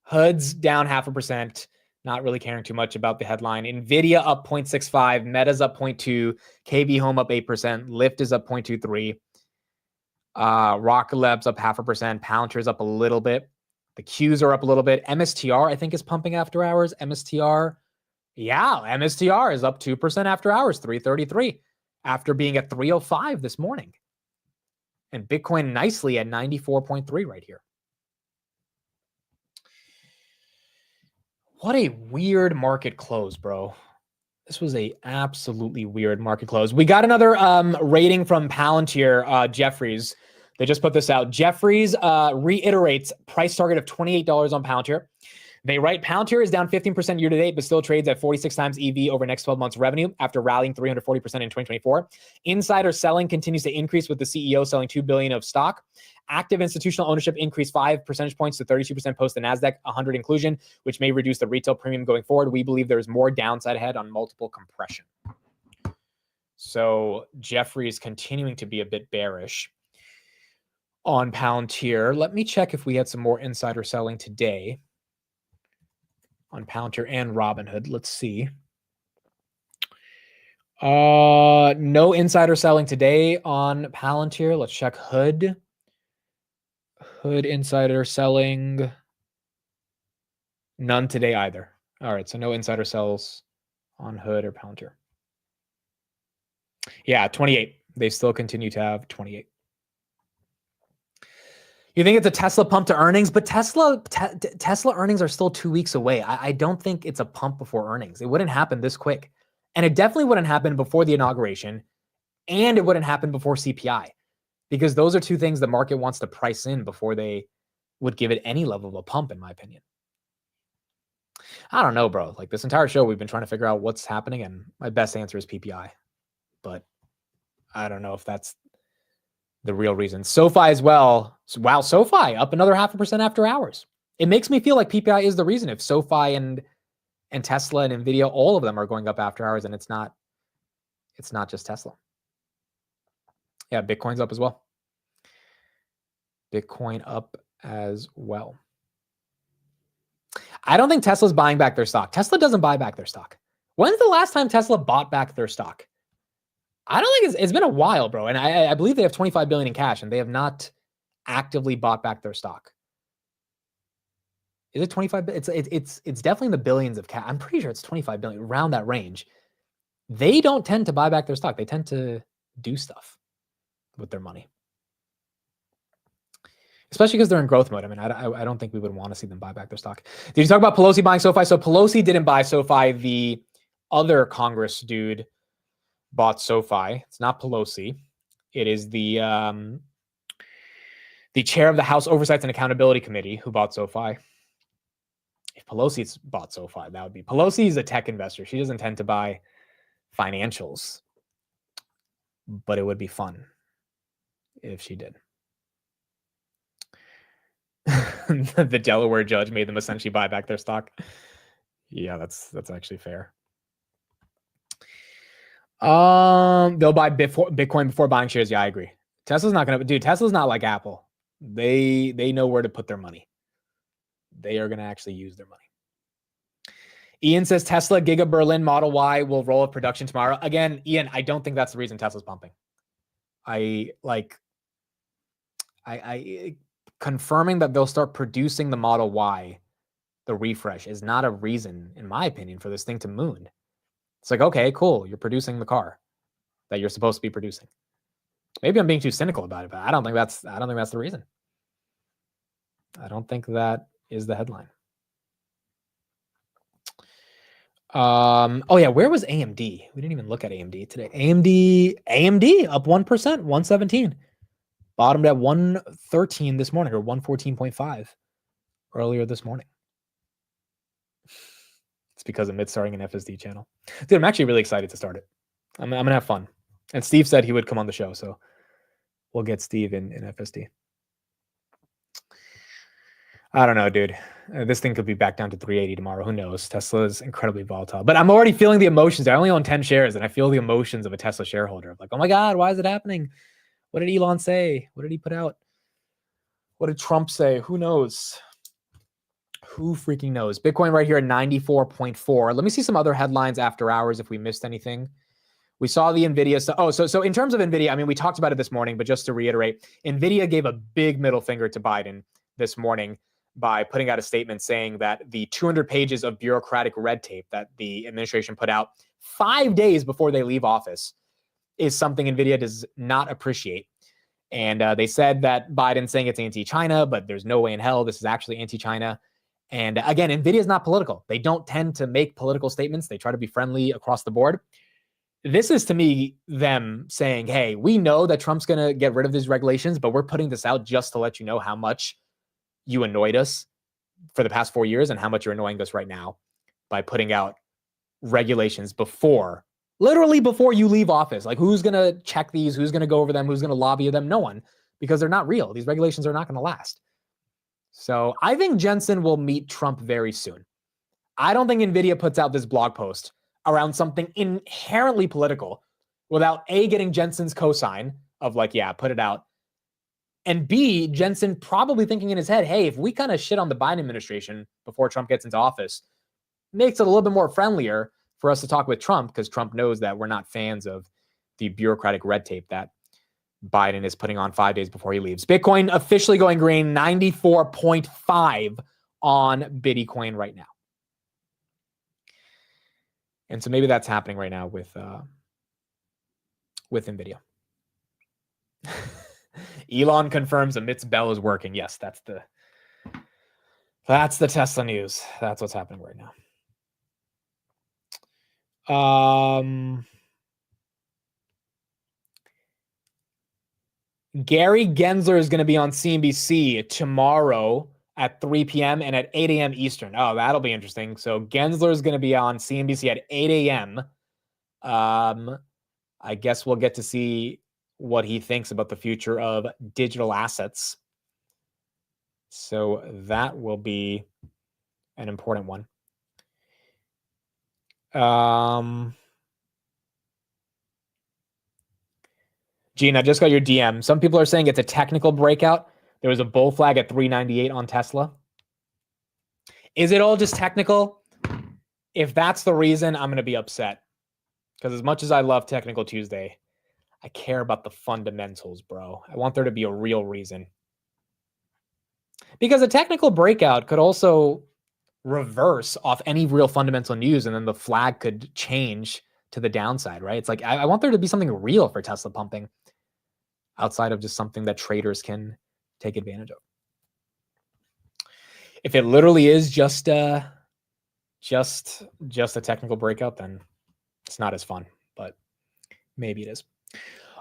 HUD's down 0.5%. Not really caring too much about the headline. Nvidia up 0.65. Meta's up 0.2. KB Home up 8%. Lyft is up 0.23. Rocket Lab's up 0.5%. Palantir's up a little bit. The Qs are up a little bit. MSTR, I think, is pumping after hours. MSTR, yeah, MSTR is up 2% after hours, 333, after being at 305 this morning. And Bitcoin nicely at 94.3 right here. What a weird market close, bro. This was a absolutely weird market close. We got another rating from Palantir, Jeffries. They just put this out. Jeffries reiterates price target of $28 on Palantir. They write Palantir is down 15% year to date, but still trades at 46 times EV over next 12 months revenue after rallying 340% in 2024. Insider selling continues to increase with the CEO selling $2 billion of stock. Active institutional ownership increased 5 percentage points to 32% post the NASDAQ 100 inclusion, which may reduce the retail premium going forward. We believe there is more downside ahead on multiple compression. So Jeffries continuing to be a bit bearish on Palantir. Let me check if we had some more insider selling today on Palantir and Robinhood. Let's see. No insider selling today on Palantir. Let's check Hood. Hood insider selling. None today either. All right, so no insider sells on Hood or Palantir. Yeah, 28. They still continue to have 28. You think it's a Tesla pump to earnings, but Tesla earnings are still 2 weeks away. I don't think it's a pump before earnings. It wouldn't happen this quick. And it definitely wouldn't happen before the inauguration, and it wouldn't happen before CPI, because those are two things the market wants to price in before they would give it any level of a pump, in my opinion. I don't know, bro. Like this entire show, we've been trying to figure out what's happening, and my best answer is PPI. But I don't know if that's the real reason. SoFi as well. Wow, SoFi up another 0.5% after hours. It makes me feel like PPI is the reason. If SoFi and Tesla and Nvidia, all of them are going up after hours, and it's not just Tesla. Yeah, Bitcoin's up as well. Bitcoin up as well. I don't think Tesla's buying back their stock. Tesla doesn't buy back their stock. When's the last time Tesla bought back their stock? I don't think it's been a while, bro. And I believe they have $25 billion in cash, and they have not actively bought back their stock. Is it 25? It's definitely in the billions of cash. I'm pretty sure it's 25 billion, around that range. They don't tend to buy back their stock. They tend to do stuff with their money, especially because they're in growth mode. I mean, I don't think we would want to see them buy back their stock. Did you talk about Pelosi buying SoFi? So Pelosi didn't buy SoFi. The other Congress dude bought SoFi. It's not Pelosi. It is the chair of the House Oversight and Accountability Committee who bought SoFi. If Pelosi's bought SoFi, that would be... Pelosi is a tech investor. She doesn't tend to buy financials, but it would be fun if she did. The Delaware judge made them essentially buy back their stock. Yeah, that's actually fair. They'll buy Bitcoin before buying shares. Yeah, I agree. Tesla's not gonna, dude. Tesla's not like Apple. They know where to put their money. They are gonna actually use their money. Ian says Tesla Giga Berlin Model Y will roll up production tomorrow. Again, Ian, I don't think that's the reason Tesla's pumping. I confirming that they'll start producing the Model Y, the refresh, is not a reason, in my opinion, for this thing to moon. It's like, okay, cool, you're producing the car that you're supposed to be producing. Maybe I'm being too cynical about it, but I don't think that's the reason. I don't think that is the headline. Oh yeah, where was AMD? We didn't even look at AMD today. AMD up 1%, 117. Bottomed at 113 this morning, or 114.5 earlier this morning. It's because of Mid starting an FSD channel. Dude, I'm actually really excited to start it. I'm gonna have fun. And Steve said he would come on the show, so we'll get Steve in FSD. I don't know, dude. This thing could be back down to 380 tomorrow. Who knows? Tesla is incredibly volatile. But I'm already feeling the emotions. I only own 10 shares, and I feel the emotions of a Tesla shareholder. I'm like, oh my God, why is it happening? What did Elon say? What did he put out? What did Trump say? Who knows? Who freaking knows? Bitcoin right here at 94.4. Let me see some other headlines after hours if we missed anything. We saw the NVIDIA. So in terms of NVIDIA, I mean, we talked about it this morning, but just to reiterate, NVIDIA gave a big middle finger to Biden this morning by putting out a statement saying that the 200 pages of bureaucratic red tape that the administration put out 5 days before they leave office is something NVIDIA does not appreciate. And they said that Biden's saying it's anti-China, but there's no way in hell this is actually anti-China. And again, NVIDIA is not political. They don't tend to make political statements. They try to be friendly across the board. This is, to me, them saying, hey, we know that Trump's going to get rid of these regulations, but we're putting this out just to let you know how much you annoyed us for the past 4 years and how much you're annoying us right now by putting out regulations literally before you leave office. Like, who's going to check these? Who's going to go over them? Who's going to lobby them? No one, because they're not real. These regulations are not going to last. So I think Jensen will meet Trump very soon. I don't think NVIDIA puts out this blog post around something inherently political without A, getting Jensen's cosign of like, yeah, put it out. And B, Jensen probably thinking in his head, hey, if we kind of shit on the Biden administration before Trump gets into office, makes it a little bit more friendlier for us to talk with Trump, because Trump knows that we're not fans of the bureaucratic red tape that Biden is putting on 5 days before he leaves. Bitcoin officially going green, 94.5 on Bitcoin right now. And so maybe that's happening right now with NVIDIA. Elon confirms Amit's bell is working. Yes, that's the Tesla news. That's what's happening right now. Gary Gensler is going to be on CNBC tomorrow at 3 p.m. and at 8 a.m. Eastern. Oh, that'll be interesting. So Gensler is going to be on CNBC at 8 a.m. I guess we'll get to see what he thinks about the future of digital assets. So that will be an important one. Gene, I just got your DM. Some people are saying it's a technical breakout. There was a bull flag at 398 on Tesla. Is it all just technical? If that's the reason, I'm going to be upset. Because as much as I love Technical Tuesday, I care about the fundamentals, bro. I want there to be a real reason. Because a technical breakout could also reverse off any real fundamental news, and then the flag could change to the downside, right? It's like, I want there to be something real for Tesla pumping outside of just something that traders can take advantage of. If it literally is just a technical breakout, then it's not as fun, but maybe it is.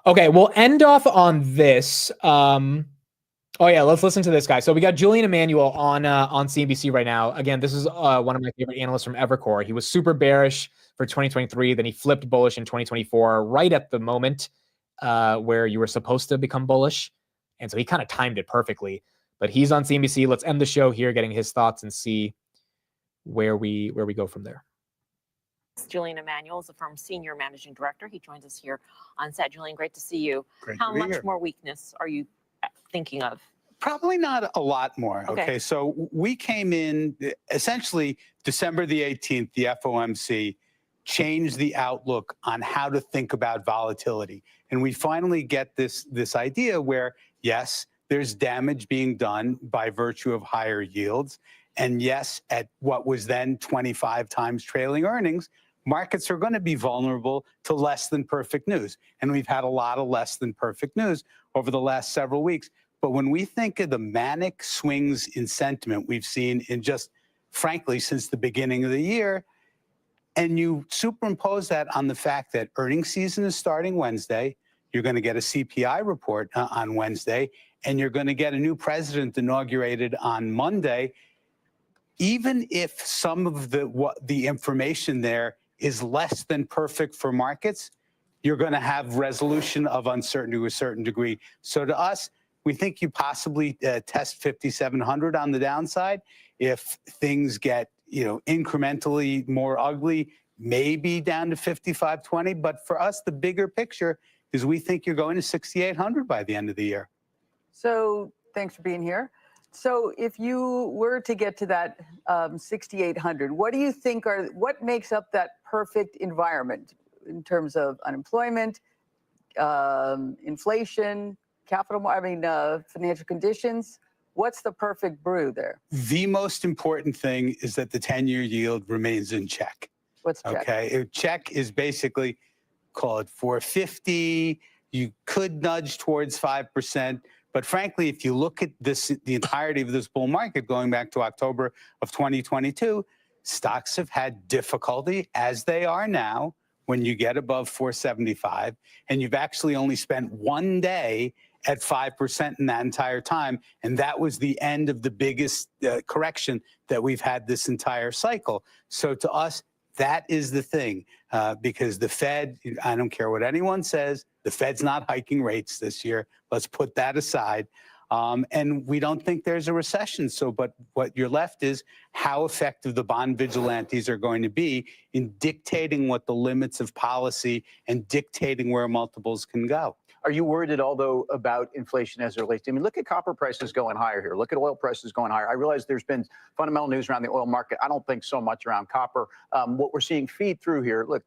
Okay, we'll end off on this. Oh yeah, let's listen to this guy. So we got Julian Emmanuel on CNBC right now. Again, this is one of my favorite analysts from Evercore. He was super bearish for 2023, then he flipped bullish in 2024, right at the moment where you were supposed to become bullish, and so he kind of timed it perfectly. But he's on CNBC. Let's end the show here, getting his thoughts and see where we go from there. Julian Emmanuel is the firm's senior managing director. He joins us here on set. Julian, great to see you. Great How to be much here. more weakness are you thinking of? Probably not a lot more. Okay. So we came in essentially December the 18th, the FOMC changed the outlook on how to think about volatility. And we finally get this idea where, yes, there's damage being done by virtue of higher yields. And yes, at what was then 25 times trailing earnings, markets are going to be vulnerable to less than perfect news. And we've had a lot of less than perfect news over the last several weeks. But when we think of the manic swings in sentiment we've seen in just, frankly, since the beginning of the year, and you superimpose that on the fact that earnings season is starting Wednesday, you're going to get a CPI report on Wednesday, and you're going to get a new president inaugurated on Monday, even if some of the information there is less than perfect for markets, you're going to have resolution of uncertainty to a certain degree. So to us, we think you possibly test 5,700 on the downside. If things get, incrementally more ugly, maybe down to 5,520. But for us, the bigger picture is we think you're going to 6,800 by the end of the year. So thanks for being here. So if you were to get to that 6,800, what do you think what makes up that perfect environment in terms of unemployment, inflation, financial conditions? What's the perfect brew there? The most important thing is that the 10-year yield remains in check. What's check? Okay, check is basically, call it 450. You could nudge towards 5%. But frankly, if you look at the entirety of this bull market going back to October of 2022, stocks have had difficulty, as they are now, when you get above 475, and you've actually only spent one day at 5% in that entire time, and that was the end of the biggest correction that we've had this entire cycle. So to us, that is the thing, because the Fed, I don't care what anyone says, the Fed's not hiking rates this year. Let's put that aside. And we don't think there's a recession. But what you're left is how effective the bond vigilantes are going to be in dictating what the limits of policy and dictating where multiples can go. Are you worried at all, though, about inflation as it relates to, look at copper prices going higher here. Look at oil prices going higher. I realize there's been fundamental news around the oil market. I don't think so much around copper. What we're seeing feed through here, look,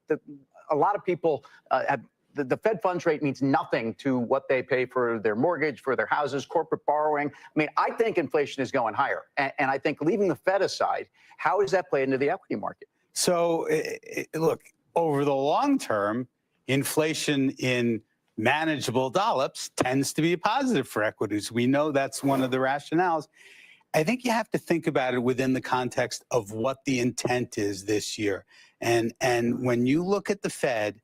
a lot of people have the Fed funds rate means nothing to what they pay for their mortgage, for their houses, corporate borrowing. I think inflation is going higher. And I think leaving the Fed aside, how does that play into the equity market? So, look, over the long term, inflation in manageable dollops tends to be positive for equities. We know that's one of the rationales. I think you have to think about it within the context of what the intent is this year. And when you look at the Fed,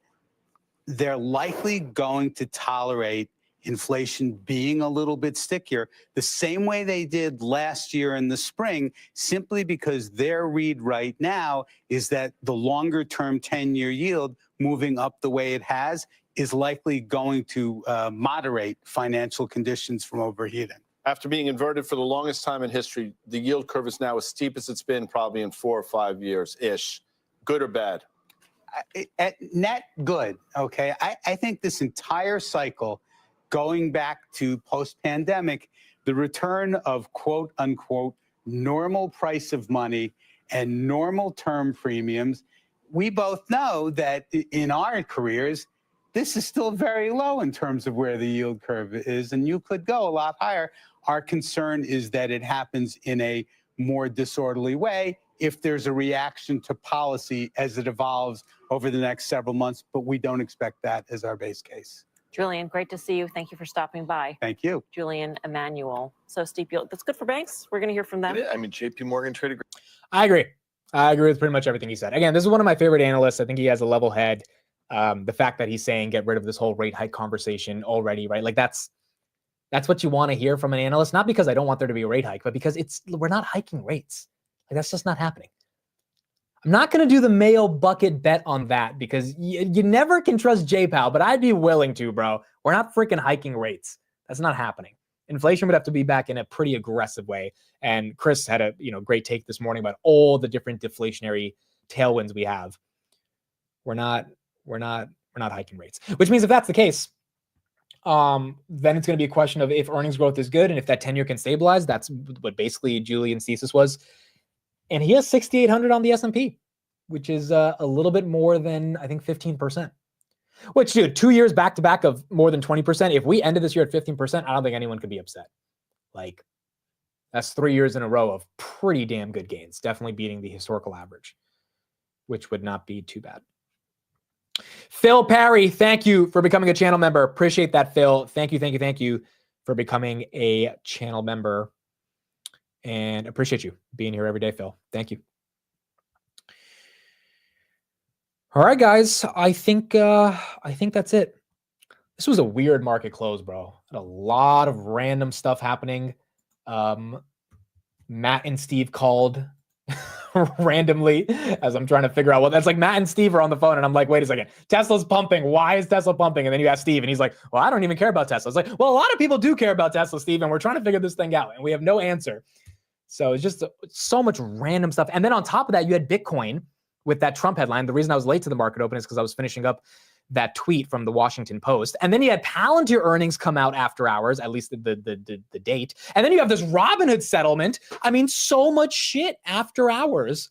they're likely going to tolerate inflation being a little bit stickier the same way they did last year in the spring, simply because their read right now is that the longer term 10-year yield moving up the way it has is likely going to moderate financial conditions from overheating. After being inverted for the longest time in history, the yield curve is now as steep as it's been probably in 4 or 5 years-ish. Good or bad? At net, good, okay? I think this entire cycle, going back to post-pandemic, the return of quote-unquote normal price of money and normal term premiums, we both know that in our careers, this is still very low in terms of where the yield curve is, and you could go a lot higher. Our concern is that it happens in a more disorderly way if there's a reaction to policy as it evolves over the next several months, but we don't expect that as our base case. Julian, great to see you. Thank you for stopping by. Thank you. Julian Emmanuel. So steep yield. That's good for banks. We're going to hear from them. JP Morgan traded. I agree with pretty much everything he said. Again, this is one of my favorite analysts. I think he has a level head. The fact that he's saying get rid of this whole rate hike conversation already, right? Like that's That's what you want to hear from an analyst, not because I don't want there to be a rate hike, but because we're not hiking rates. Like, that's just not happening. I'm not going to do the Mayo bucket bet on that because you never can trust J-Powell, but I'd be willing to, bro. We're not freaking hiking rates. That's not happening. Inflation would have to be back in a pretty aggressive way. And Chris had a great take this morning about all the different deflationary tailwinds we have. We're not hiking rates, which means if that's the case, then it's going to be a question of if earnings growth is good and if that 10-year can stabilize. That's what basically Julian's thesis was. And he has 6,800 on the S&P, which is a little bit more than, I think, 15%. Which, dude, 2 years back-to-back of more than 20%. If we ended this year at 15%, I don't think anyone could be upset. Like, that's 3 years in a row of pretty damn good gains. Definitely beating the historical average, which would not be too bad. Phil Parry, thank you for becoming a channel member. Appreciate that, Phil. Thank you for becoming a channel member. And appreciate you being here every day, Phil. Thank you. All right, guys. I think that's it. This was a weird market close, bro. Had a lot of random stuff happening. Matt and Steve called randomly as I'm trying to figure out. Well, that's like Matt and Steve are on the phone, and I'm like, wait a second. Tesla's pumping. Why is Tesla pumping? And then you ask Steve, and he's like, well, I don't even care about Tesla. It's like, well, a lot of people do care about Tesla, Steve, and we're trying to figure this thing out, and we have no answer. So it's just so much random stuff. And then on top of that, you had Bitcoin with that Trump headline. The reason I was late to the market open is because I was finishing up that tweet from the Washington Post. And then you had Palantir earnings come out after hours, at least the date. And then you have this Robinhood settlement. I mean, so much shit after hours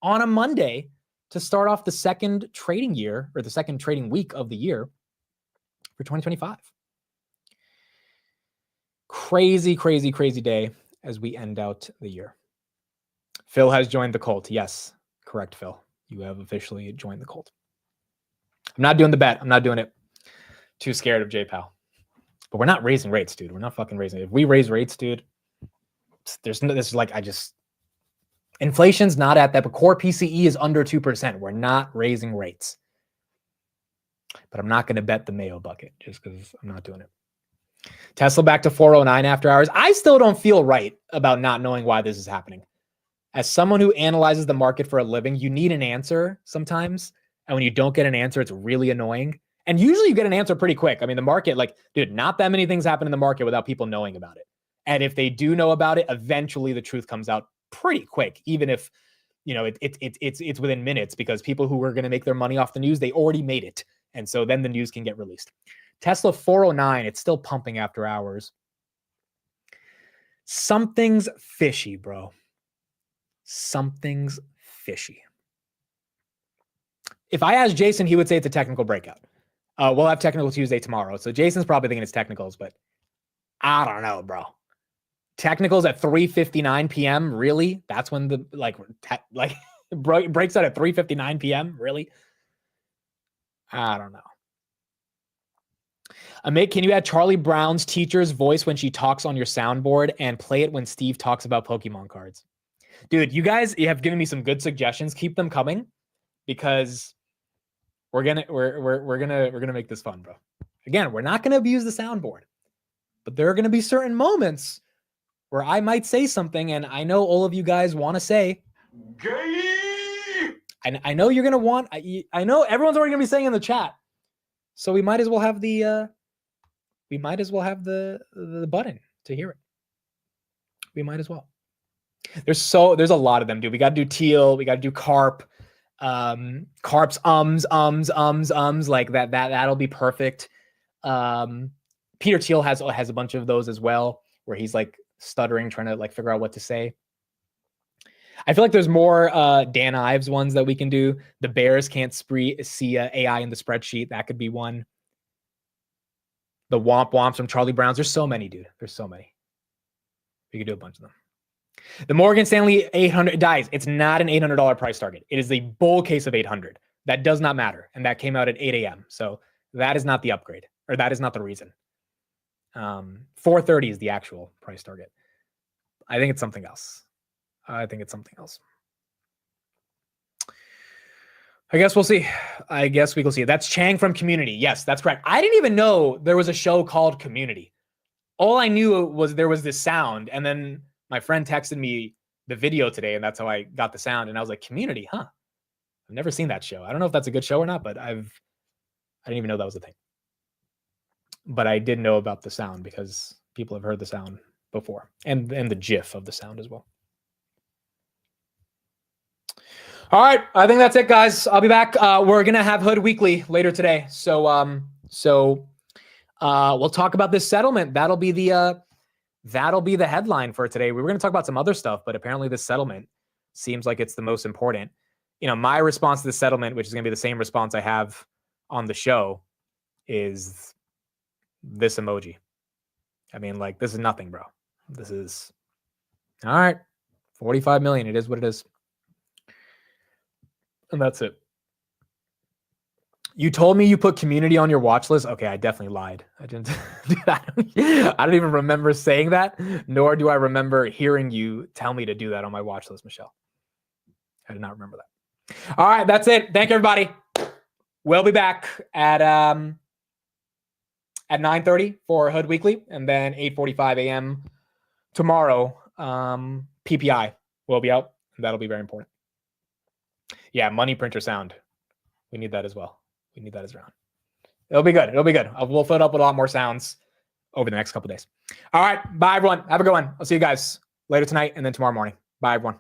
on a Monday to start off the second trading year, or the second trading week of the year for 2025. Crazy, crazy, crazy day as we end out the year. Phil has joined the cult. Yes, correct, Phil. You have officially joined the cult. I'm not doing the bet. I'm not doing it. Too scared of J-Powell. But we're not raising rates, dude. We're not fucking raising it. If we raise rates, dude, there's no, this is like, inflation's not at that, but core PCE is under 2%. We're not raising rates. But I'm not going to bet the Mayo bucket just because I'm not doing it. Tesla back to 409 after hours. I still don't feel right about not knowing why this is happening. As someone who analyzes the market for a living, you need an answer sometimes. And when you don't get an answer, it's really annoying. And usually you get an answer pretty quick. I mean, the market, like, dude, not that many things happen in the market without people knowing about it. And if they do know about it, eventually the truth comes out pretty quick, even if, it's within minutes, because people who are going to make their money off the news, they already made it. And so then the news can get released. Tesla 409, it's still pumping after hours. Something's fishy, bro. Something's fishy. If I asked Jason, he would say it's a technical breakout. We'll have Technical Tuesday tomorrow. So Jason's probably thinking it's technicals, but I don't know, bro. Technicals at 3:59 p.m. Really? That's when the breaks out at 3:59 p.m. Really? I don't know. Can you add Charlie Brown's teacher's voice when she talks on your soundboard and play it when Steve talks about Pokemon cards? Dude, you guys have given me some good suggestions. Keep them coming because we're gonna make this fun, bro. Again, we're not gonna abuse the soundboard, but there are gonna be certain moments where I might say something, and I know all of you guys want to say, "Gay!" And I know you're gonna want. I know everyone's already gonna be saying in the chat, so we might as well have the button to hear it. We might as well. There's a lot of them, dude. We got to do teal. We got to do carp. Carp's like that. That'll be perfect. Peter Thiel has a bunch of those as well, where he's like stuttering, trying to like figure out what to say. I feel like there's more Dan Ives ones that we can do. The Bears can't see AI in the spreadsheet. That could be one. The Womp Womps from Charlie Brown's. There's so many, dude. There's so many. We could do a bunch of them. The Morgan Stanley 800 dies. It's not an $800 price target. It is a bull case of 800. That does not matter. And that came out at 8 a.m. So that is not the upgrade, or that is not the reason. 430 is the actual price target. I think it's something else. I guess we'll see. I guess we will see. That's Chang from Community. Yes, that's correct. I didn't even know there was a show called Community. all I knew was there was this sound, and then my friend texted me the video today, and that's how I got the sound. And I was like, Community, huh? I've never seen that show. I don't know if that's a good show or not, but I didn't even know that was a thing. But I did know about the sound because people have heard the sound before, and the GIF of the sound as well. All right, I think that's it, guys. I'll be back. We're gonna have Hood Weekly later today, so we'll talk about this settlement. That'll be the headline for today. We were gonna talk about some other stuff, but apparently this settlement seems like it's the most important. You know, my response to the settlement, which is gonna be the same response I have on the show, is this emoji. I mean, like, this is nothing, bro. This is all right. 45 million. It is what it is. And that's it. You told me you put Community on your watch list. Okay, I definitely lied. I didn't do that. I don't even remember saying that, nor do I remember hearing you tell me to do that on my watch list, Michelle. I did not remember that. All right, that's it. Thank you, everybody. We'll be back at 9:30 for Hood Weekly, and then 8:45 a.m. tomorrow. PPI will be out, and that'll be very important. Yeah, money printer sound. We need that as well. We need that as well. It'll be good. It'll be good. We'll fill it up with a lot more sounds over the next couple of days. All right. Bye, everyone. Have a good one. I'll see you guys later tonight and then tomorrow morning. Bye, everyone.